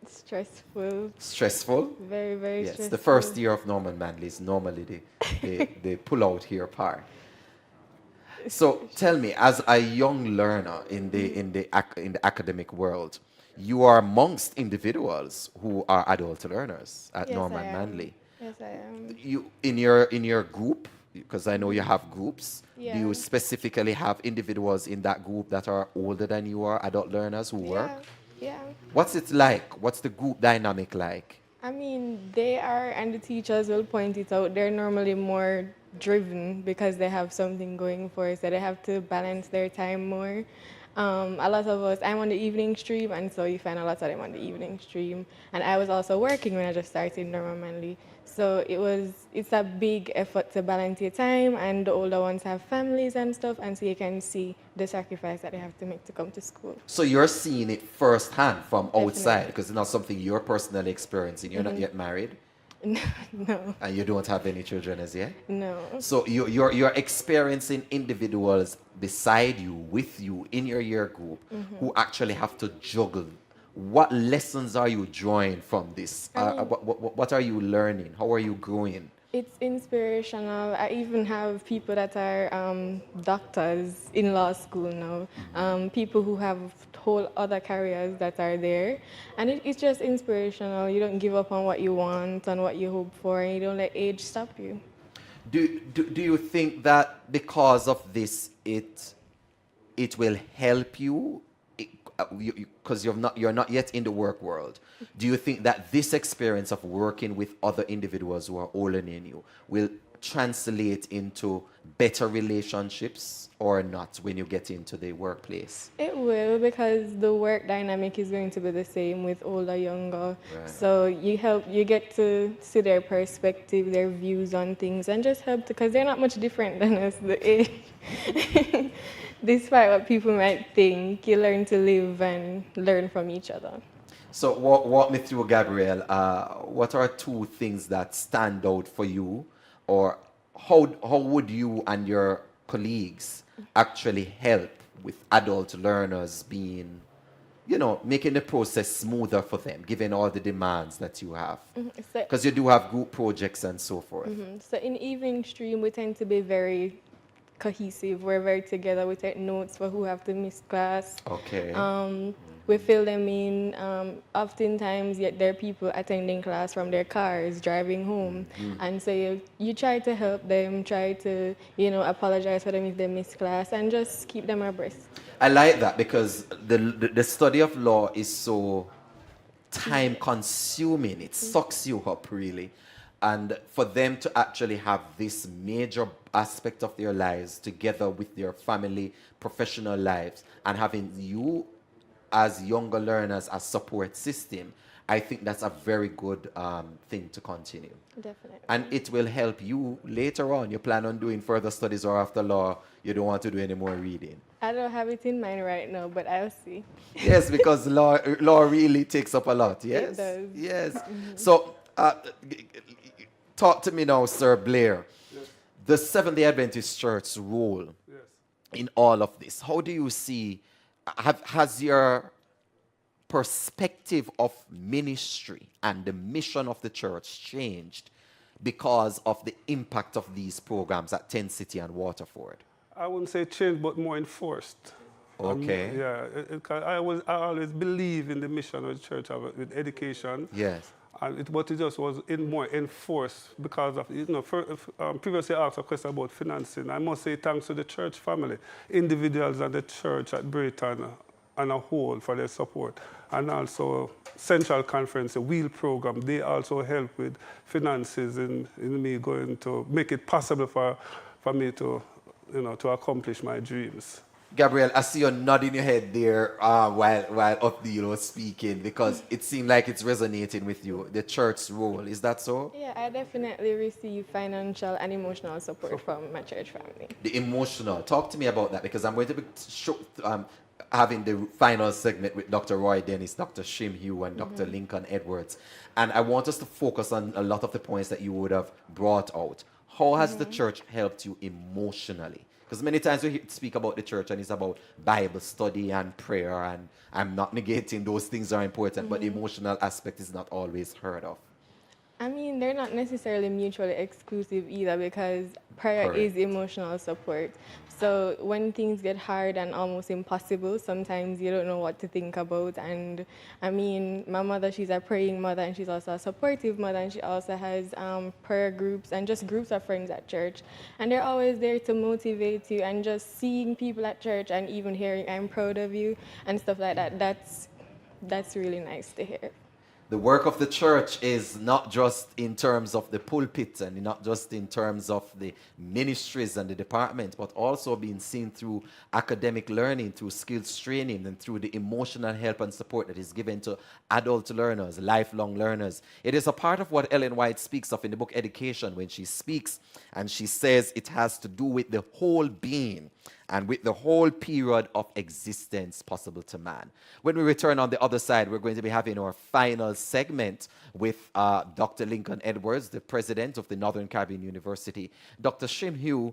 Stressful. Stressful? Very, very stressful. Yes, the first year of Norman Manley is normally the pull out here part. So tell me, as a young learner in the academic world, you are amongst individuals who are adult learners at Norman Manley. Yes, I am. You in your group, because I know you have groups. Yeah. Do you specifically have individuals in that group that are older than you are, adult learners who work? Yeah. What's it like? What's the group dynamic like? I mean, they are, and the teachers will point it out, they're normally more driven because they have something going for us, so they have to balance their time more. A lot of us, I'm on the evening stream, and so you find a lot of them on the evening stream. And I was also working when I just started Norman Manley. So it's a big effort to balance your time, and the older ones have families and stuff, and so you can see the sacrifice that they have to make to come to school. So you're seeing it firsthand from outside, because it's not something you're personally experiencing. You're not yet married? No. And you don't have any children as yet? No. So you're experiencing individuals beside you, with you, in your year group, who actually have to juggle. What lessons are you drawing from this? What are you learning? How are you growing? It's inspirational. I even have people that are doctors in law school now, people who have whole other careers that are there. And it's just inspirational. You don't give up on what you want and what you hope for, and you don't let age stop you. Do you think that because of this, it will help you? Because you're not yet in the work world. Do you think that this experience of working with other individuals who are older than you will translate into better relationships or not when you get into the workplace? It will, because the work dynamic is going to be the same with older, younger. Right. So you get to see their perspective, their views on things, and just help, because they're not much different than us, the age. Despite what people might think, you learn to live and learn from each other. So walk me through, Gabrielle. What are two things that stand out for you, or how would you and your colleagues actually help with adult learners being, making the process smoother for them, given all the demands that you have? Because you do have group projects and so forth. So in evening stream, we tend to be very cohesive. We're very together. We take notes for who have to miss class. Okay. We fill them in. Oftentimes, yet there are people attending class from their cars, driving home. And so you try to help them, try to, apologize for them if they miss class, and just keep them abreast. I like that, because the study of law is so time consuming. It sucks you up, really. And for them to actually have this major aspect of their lives together with their family, professional lives, and having you as younger learners as support system, I think that's a very good thing to continue. Definitely. And it will help you later on. You plan on doing further studies, or after law, you don't want to do any more reading? I don't have it in mind right now, but I'll see. Yes, because law really takes up a lot. Yes. It does. Yes. So talk to me now, Sir Blair. Yes. The Seventh-day Adventist Church's role in all of this. How do you see, has your perspective of ministry and the mission of the church changed because of the impact of these programs at Tent City and Waterford? I wouldn't say changed, but more enforced. Okay. I always believe in the mission of the church with education. Yes. And but it just was more enforced because of, previously I asked a question about financing. I must say thanks to the church family, individuals and the church at Brayton and a whole for their support. And also Central Conference, the WHEEL program, they also help with finances in me going to make it possible for me to, to accomplish my dreams. Gabrielle, I see you nodding your head there while Updeal was speaking, because it seemed like it's resonating with you, the church's role. Is that so? Yeah, I definitely receive financial and emotional support from my church family. The emotional. Talk to me about that, because I'm going to be having the final segment with Dr. Roy Dennis, Dr. Shim Hugh, and Dr. Lincoln Edwards. And I want us to focus on a lot of the points that you would have brought out. How has the church helped you emotionally? Because many times we speak about the church and it's about Bible study and prayer, and I'm not negating those things are important, but the emotional aspect is not always heard of. I mean, they're not necessarily mutually exclusive either, because prayer is emotional support. So when things get hard and almost impossible, sometimes you don't know what to think about. And I mean, my mother, she's a praying mother, and she's also a supportive mother, and she also has prayer groups and just groups of friends at church. And they're always there to motivate you, and just seeing people at church and even hearing "I'm proud of you" and stuff like that, that's really nice to hear. The work of the church is not just in terms of the pulpit and not just in terms of the ministries and the department, but also being seen through academic learning, through skills training, and through the emotional help and support that is given to adult learners, lifelong learners. It is a part of what Ellen White speaks of in the book Education, when she speaks and she says it has to do with the whole being and with the whole period of existence possible to man. When we return on the other side, we're going to be having our final segment with Dr. Lincoln Edwards, the president of the Northern Caribbean University, Dr. Shim Hugh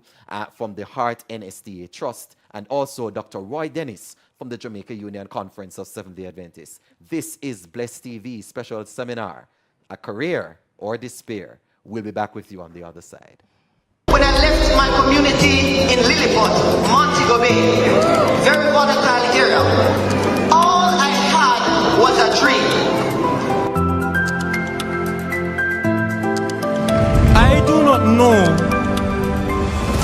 from the Heart NSTA Trust, and also Dr. Roy Dennis from the Jamaica Union Conference of Seventh-day Adventists. This is Bless TV special seminar, A Career or Despair. We'll be back with you on the other side. When I left my community in Lilliput, Montego Bay, very volatile area, all I had was a dream. I do not know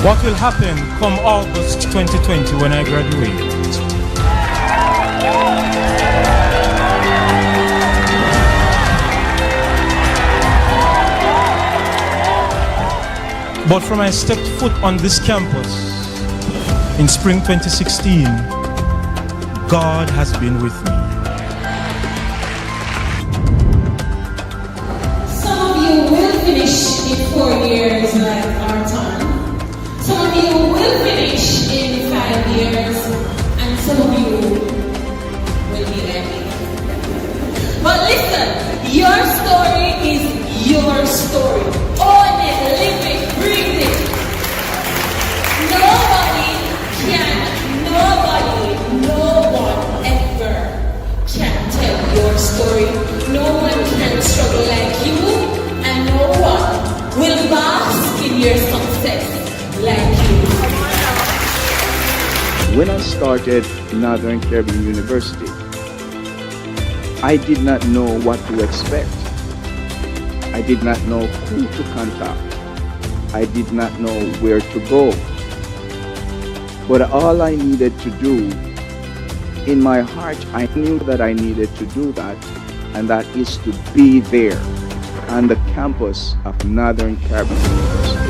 what will happen come August 2020 when I graduate. But from I stepped foot on this campus in spring 2016, God has been with me. Some of you will finish in 4 years like our time. Some of you will finish in 5 years, and some of you will be like me. But listen, your story is your story. Own it, live it, breathe it. No one ever can tell your story. No one can struggle like you, and no one will bask in your success like you. When I started Northern Caribbean University, I did not know what to expect. I did not know who to contact. I did not know where to go. But all I needed to do, in my heart, I knew that I needed to do that, and that is to be there on the campus of Northern Caribbean University.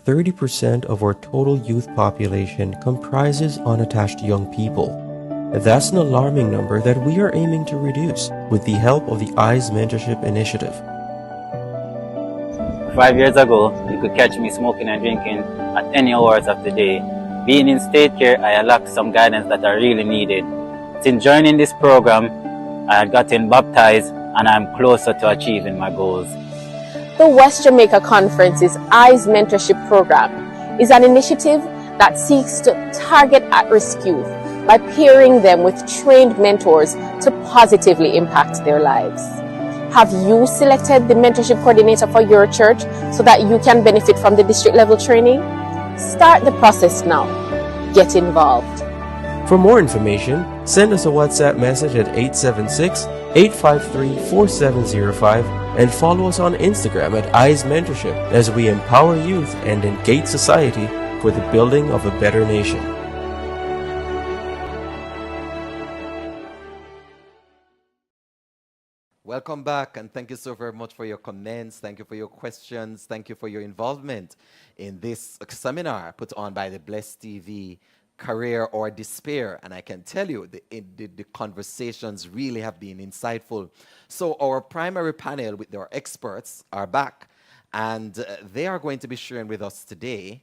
30% of our total youth population comprises unattached young people. That's an alarming number that we are aiming to reduce with the help of the EYES Mentorship Initiative. 5 years ago, you could catch me smoking and drinking at any hours of the day. Being in state care, I lacked some guidance that I really needed. Since joining this program, I had gotten baptized and I'm closer to achieving my goals. The West Jamaica Conference's EYES Mentorship Program is an initiative that seeks to target at-risk youth by pairing them with trained mentors to positively impact their lives. Have you selected the mentorship coordinator for your church so that you can benefit from the district level training? Start the process now. Get involved. For more information, send us a WhatsApp message at 876-853-4705 and follow us on Instagram at EYES Mentorship as we empower youth and engage society for the building of a better nation. Welcome back, and thank you so very much for your comments. Thank you for your questions. Thank you for your involvement in this seminar put on by the Blessed TV, Career or Despair. And I can tell you, the conversations really have been insightful. So our primary panel with our experts are back, and they are going to be sharing with us today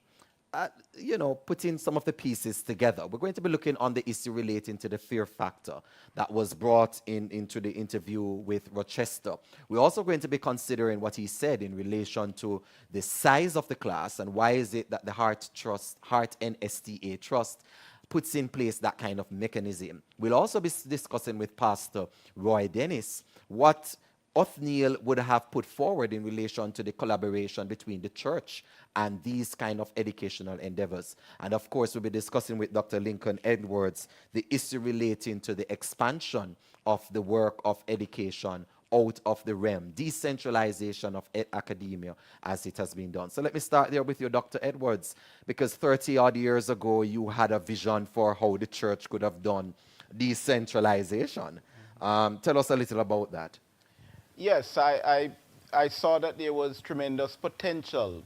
putting some of the pieces together. We're going to be looking on the issue relating to the fear factor that was brought into the interview with Rochester. We're also going to be considering what he said in relation to the size of the class and why is it that the Heart NSTA Trust puts in place that kind of mechanism. We'll also be discussing with Pastor Roy Dennis what Othniel would have put forward in relation to the collaboration between the church and these kind of educational endeavors. And of course, we'll be discussing with Dr. Lincoln Edwards the issue relating to the expansion of the work of education out of the realm, decentralization of academia as it has been done. So let me start there with you, Dr. Edwards, because 30 odd years ago, you had a vision for how the church could have done decentralization. Tell us a little about that. Yes, I saw that there was tremendous potential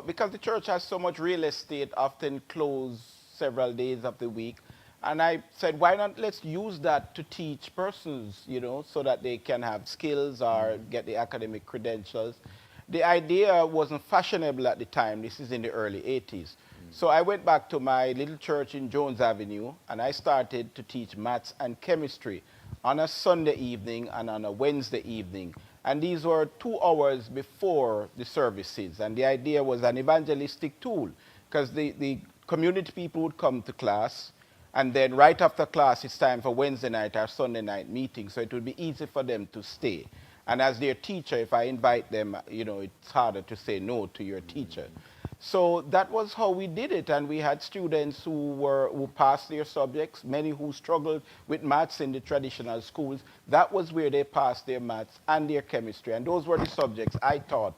because the church has so much real estate, often closed several days of the week. And I said, why not let's use that to teach persons, so that they can have skills or get the academic credentials. The idea wasn't fashionable at the time. This is in the early 80s. So I went back to my little church in Jones Avenue, and I started to teach maths and chemistry on a Sunday evening and on a Wednesday evening. And these were 2 hours before the services. And the idea was an evangelistic tool, because the community people would come to class, and then right after class, it's time for Wednesday night or Sunday night meeting, so it would be easy for them to stay. And as their teacher, if I invite them, it's harder to say no to your teacher. So that was how we did it, and we had students who passed their subjects, many who struggled with maths in the traditional schools. That was where they passed their maths and their chemistry, and those were the subjects I taught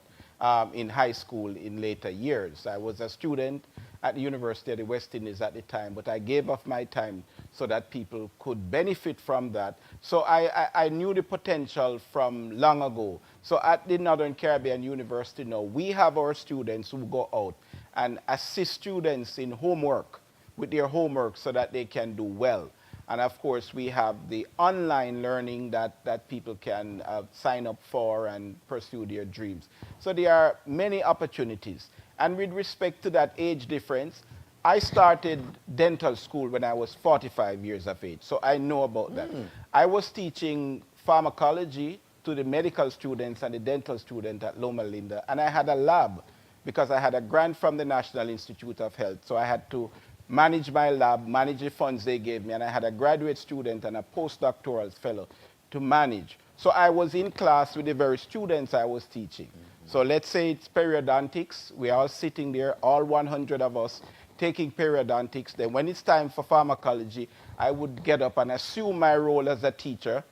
in high school in later years. I was a student at the University of the West Indies at the time, but I gave up my time so that people could benefit from that. So I knew the potential from long ago. So at the Northern Caribbean University now, we have our students who go out and assist students in homework, with their homework so that they can do well. And of course, we have the online learning that people can sign up for and pursue their dreams. So there are many opportunities. And with respect to that age difference, I started dental school when I was 45 years of age, so I know about that. I was teaching pharmacology to the medical students and the dental student at Loma Linda, and I had a lab because I had a grant from the National Institute of Health, so I had to manage my lab, manage the funds they gave me, and I had a graduate student and a postdoctoral fellow to manage. So I was in class with the very students I was teaching. So let's say it's periodontics. We're all sitting there, all 100 of us, taking periodontics. Then when it's time for pharmacology, I would get up and assume my role as a teacher,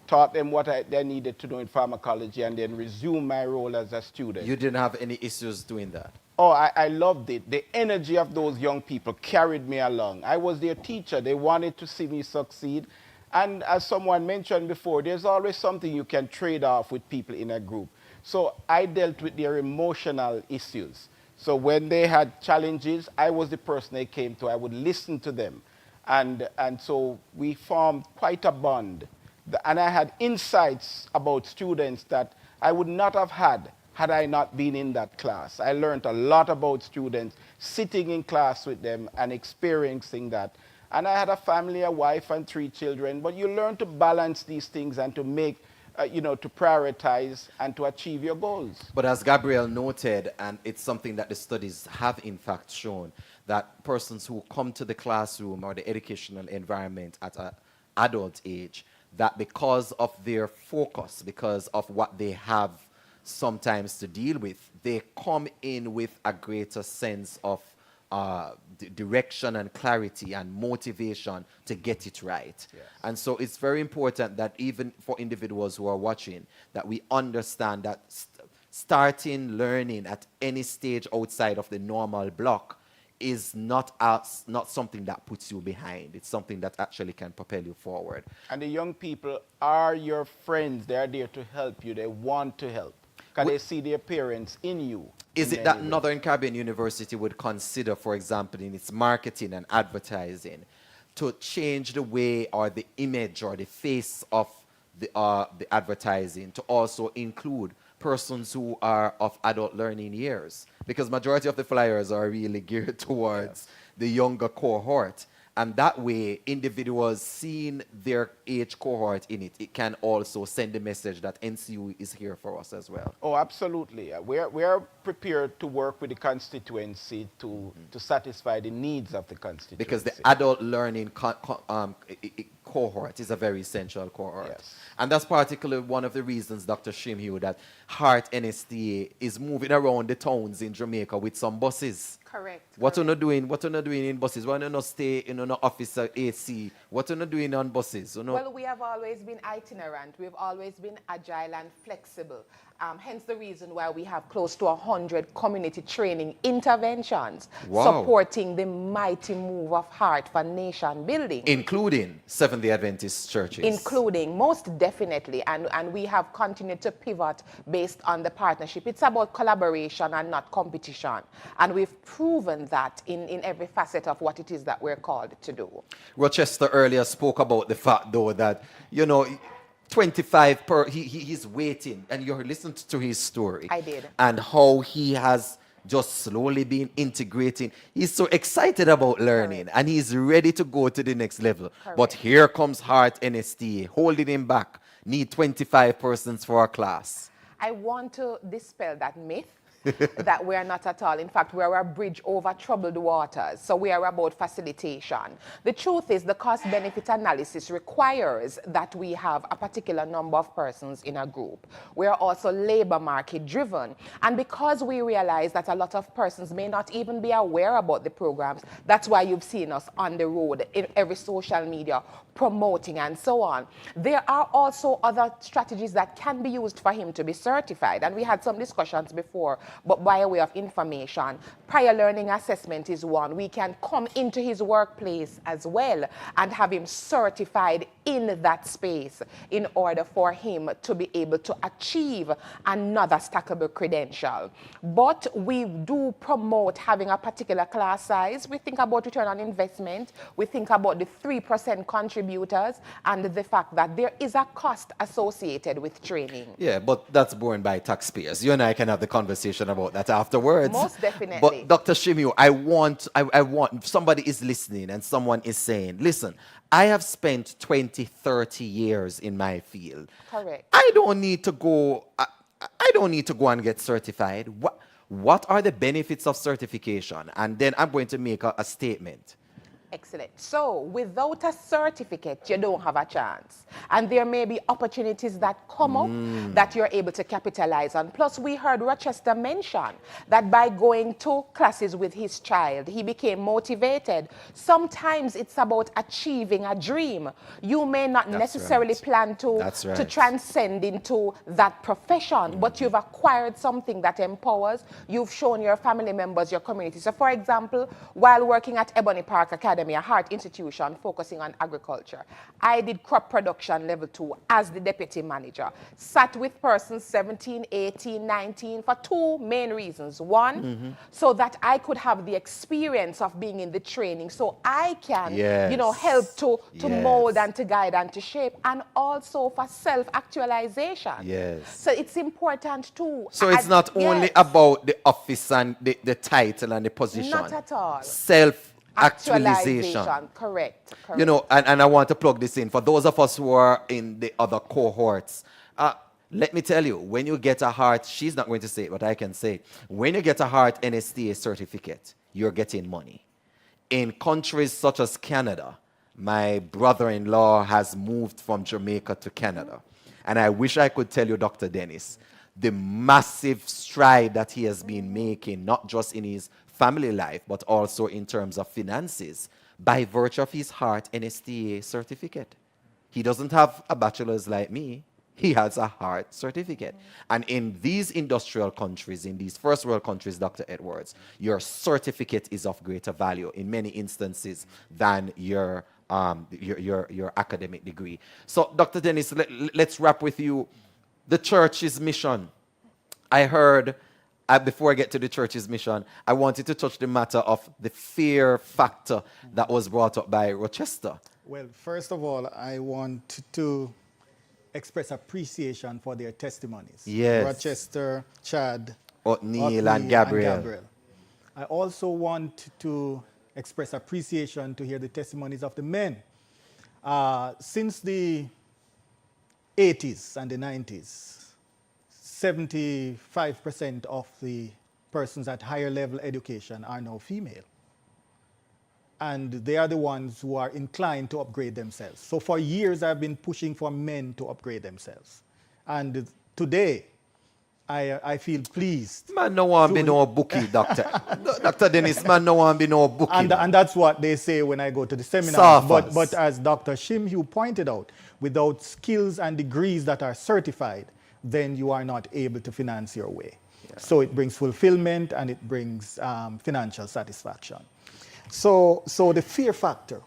taught them what they needed to know in pharmacology, and then resume my role as a student. You didn't have any issues doing that? Oh, I loved it. The energy of those young people carried me along. I was their teacher. They wanted to see me succeed. And as someone mentioned before, there's always something you can trade off with people in a group. So I dealt with their emotional issues. So when they had challenges, I was the person they came to. I would listen to them. And so we formed quite a bond. And I had insights about students that I would not have had I not been in that class. I learned a lot about students, sitting in class with them and experiencing that. And I had a family, a wife and 3 children, but you learn to balance these things and to make, to prioritize and to achieve your goals. But as Gabriel noted, and it's something that the studies have in fact shown, that persons who come to the classroom or the educational environment at an adult age, that because of their focus, because of what they have sometimes to deal with, they come in with a greater sense of direction and clarity and motivation to get it right. Yes. And so it's very important that even for individuals who are watching, that we understand that starting learning at any stage outside of the normal block is not something that puts you behind. It's something that actually can propel you forward. And the young people are your friends. They are there to help you. They want to help because they see their parents in you. Is it that Northern Caribbean University would consider, for example, in its marketing and advertising, to change the way or the image or the face of the advertising to also include persons who are of adult learning years? Because majority of the flyers are really geared towards the younger cohort. And that way, individuals seeing their age cohort in it, it can also send a message that NCU is here for us as well. Oh, absolutely. We are prepared to work with the constituency to satisfy the needs of the constituency. Because the adult learning cohort is a very essential cohort. Yes. And that's particularly one of the reasons, Dr. Shimhue, that Heart NSTA is moving around the towns in Jamaica with some buses. Correct. What are you doing in buses? Why not stay in an office at AC? What are you doing on buses? Well, we have always been itinerant. We've always been agile and flexible. Hence the reason why we have close to 100 community training interventions supporting the mighty move of heart for nation building. Including Seventh-day Adventist churches. Including, most definitely. And we have continued to pivot based on the partnership. It's about collaboration and not competition. And we've proven that in every facet of what it is that we're called to do. Rochester earlier spoke about the fact, though, that, 25 per, he's waiting, and you listened to his story. I did. And how he has just slowly been integrating. He's so excited about learning, and he's ready to go to the next level. But here comes Heart NSTA, holding him back. Need 25 persons for a class. I want to dispel that myth. that we are not at all. In fact, we are a bridge over troubled waters. So we are about facilitation. The truth is the cost-benefit analysis requires that we have a particular number of persons in a group. We are also labor market driven. And because we realize that a lot of persons may not even be aware about the programs, that's why you've seen us on the road in every social media promoting and so on. There are also other strategies that can be used for him to be certified. And we had some discussions before, but by way of information, prior learning assessment is one. We can come into his workplace as well and have him certified in that space in order for him to be able to achieve another stackable credential. But we do promote having a particular class size. We think about return on investment. We think about the 3% contributors and the fact that there is a cost associated with training. Yeah, but that's borne by taxpayers. You and I can have the conversation about that afterwards. Most definitely. But Dr. Shimiu, I want, if somebody is listening and someone is saying, listen, I have spent 20, 30 years in my field. Correct. I don't need to go and get certified. What are the benefits of certification? And then I'm going to make a statement. Excellent. So without a certificate, you don't have a chance. And there may be opportunities that come up that you're able to capitalize on. Plus, we heard Rochester mention that by going to classes with his child, he became motivated. Sometimes it's about achieving a dream. You may not necessarily plan to transcend into that profession, but you've acquired something that empowers. You've shown your family members, your community. So for example, while working at Ebony Park Academy, a heart institution focusing on agriculture, I did crop production level 2 as the deputy manager. Sat with persons 17, 18, 19 for two main reasons. One, so that I could have the experience of being in the training, so I can, help to mold and to guide and to shape, and also for self-actualization. Yes. So it's important too. So it's not only about the office and the title and the position. Not at all. Self-actualization. Correct. You know, and I want to plug this in for those of us who are in the other cohorts. Let me tell you, when you get a heart, she's not going to say it, but I can say, when you get a heart NSTA certificate, you're getting money. In countries such as Canada, my brother-in-law has moved from Jamaica to Canada. And I wish I could tell you, Dr. Dennis, the massive stride that he has been making, not just in his family life, but also in terms of finances, by virtue of his heart NSTA certificate. He doesn't have a bachelor's like me. He has a heart certificate. And in these industrial countries, in these first world countries, Dr. Edwards, your certificate is of greater value in many instances than your academic degree. So, Dr. Dennis, let's wrap with you. The church's mission. I heard, before I get to the church's mission, I wanted to touch the matter of the fear factor that was brought up by Rochester. Well, first of all, I want to express appreciation for their testimonies. Yes. Rochester, Chad, Othniel and Gabriel. I also want to express appreciation to hear the testimonies of the men. Since the 80s and the 90s, 75% of the persons at higher level education are now female. And they are the ones who are inclined to upgrade themselves. So for years, I've been pushing for men to upgrade themselves. And today, I feel pleased. Man, no one be no bookie, doctor. Dr. Dennis, man, no one be no bookie. And that's what they say when I go to the seminar. But as Dr. Shimhu pointed out, without skills and degrees that are certified, then you are not able to finance your way. Yeah. So it brings fulfillment and it brings financial satisfaction. So the fear factor.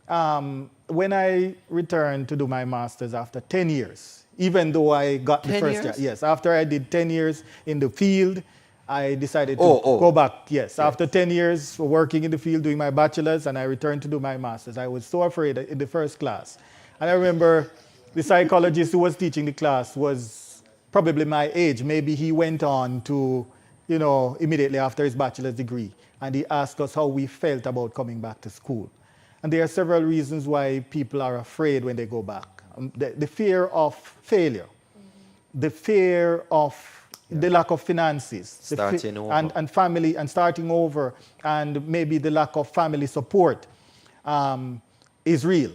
When I returned to do my master's after 10 years, even though I got the first year, yes, after I did 10 years in the field, I decided to go back. Yes, after 10 years working in the field, doing my bachelor's, and I returned to do my master's. I was so afraid in the first class. And I remember the psychologist who was teaching the class was probably my age. Maybe he went on to, immediately after his bachelor's degree. And he asked us how we felt about coming back to school. And there are several reasons why people are afraid when they go back. The fear of failure, the fear of the lack of finances, Starting over. and family, and starting over, and maybe the lack of family support is real.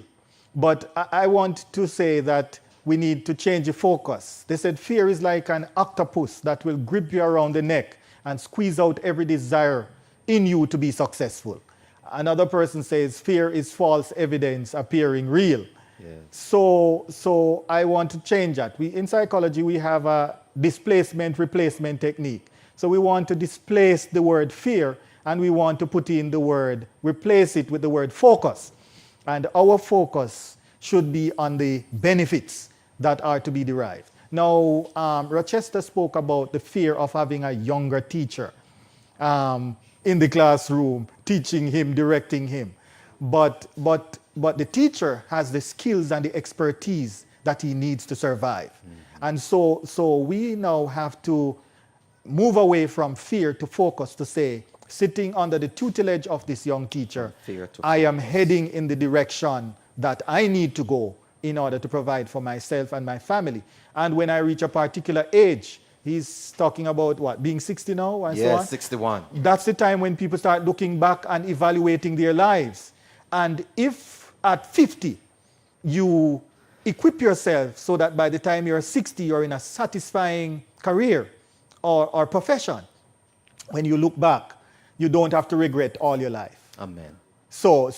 But I want to say that we need to change the focus. They said fear is like an octopus that will grip you around the neck and squeeze out every desire in you to be successful. Another person says fear is false evidence appearing real. Yeah. So I want to change that. In psychology, we have a displacement replacement technique. So we want to displace the word fear, and we want to put in the word, replace it with the word focus. And our focus should be on the benefits that are to be derived. Now, Rochester spoke about the fear of having a younger teacher in the classroom, teaching him, directing him. But the teacher has the skills and the expertise that he needs to survive. And so we now have to move away from fear to focus, to say, sitting under the tutelage of this young teacher, I am heading in the direction that I need to go in order to provide for myself and my family. And when I reach a particular age, he's talking about what, being 60 now and so on? Yes, 61. That's the time when people start looking back and evaluating their lives. And if at 50, you equip yourself so that by the time you're 60, you're in a satisfying career or profession, when you look back, you don't have to regret all your life. Amen. So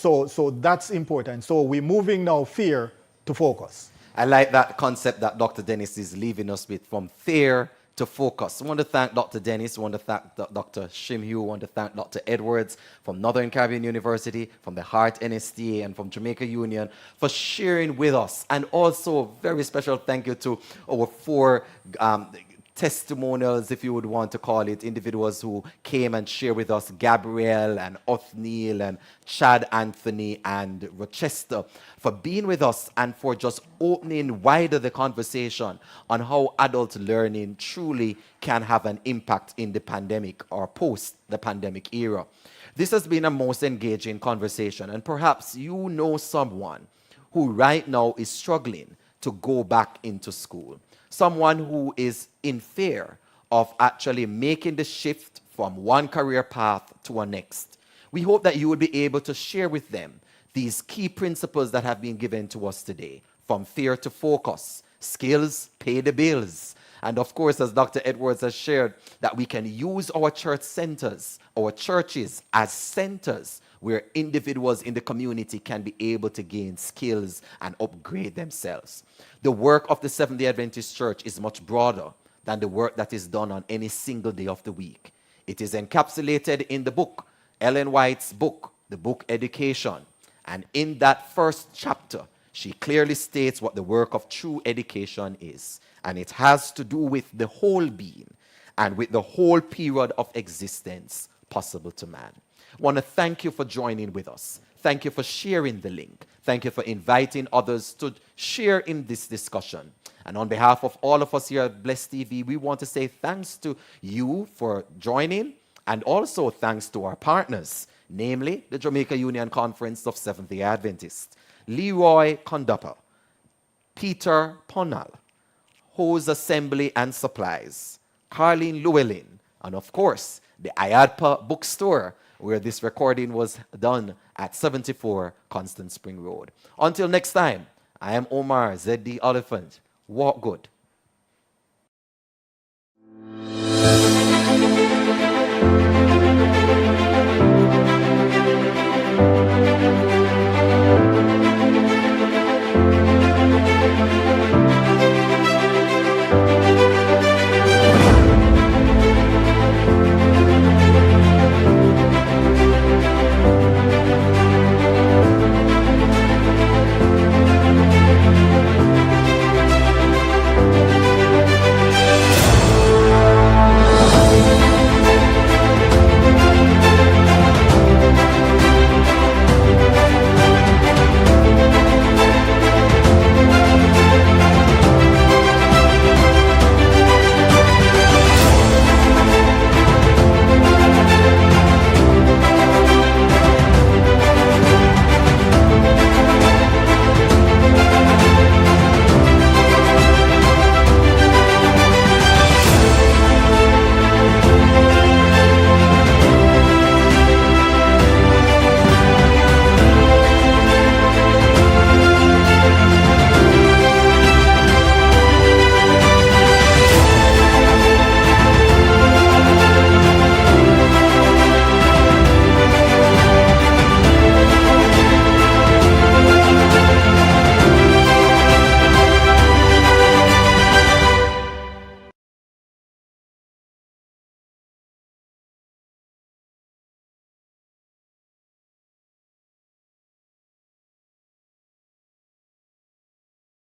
that's important. So we're moving now fear to focus. I like that concept that Dr. Dennis is leaving us with, from fear to focus. I want to thank Dr. Dennis, I want to thank Dr. Shimhu, I want to thank Dr. Edwards from Northern Caribbean University, from the Heart NSTA, and from Jamaica Union for sharing with us. And also a very special thank you to our 4 testimonials, if you would want to call it, individuals who came and shared with us, Gabrielle and Othniel and Chad Anthony and Rochester, for being with us and for just opening wider the conversation on how adult learning truly can have an impact in the pandemic or post the pandemic era. This has been a most engaging conversation, and perhaps you know someone who right now is struggling to go back into school. Someone who is in fear of actually making the shift from one career path to a next. We hope that you will be able to share with them these key principles that have been given to us today, from fear to focus, skills pay the bills. And of course, as Dr. Edwards has shared, that we can use our church centers, our churches as centers where individuals in the community can be able to gain skills and upgrade themselves. The work of the Seventh-day Adventist Church is much broader than the work that is done on any single day of the week. It is encapsulated in the book, Ellen White's book, the book Education. And in that first chapter, she clearly states what the work of true education is. And it has to do with the whole being and with the whole period of existence possible to man. I want to thank you for joining with us. Thank you for sharing the link. Thank you for inviting others to share in this discussion. And on behalf of all of us here at Bless TV, we want to say thanks to you for joining, and also thanks to our partners, namely the Jamaica Union Conference of Seventh-day Adventists, Leroy Condupa, Peter Ponal, Hose Assembly and Supplies, Carlene Llewellyn, and of course, the IADPA bookstore, where this recording was done at 74 Constant Spring Road. Until next time, I am Omar ZD Oliphant. Walk good.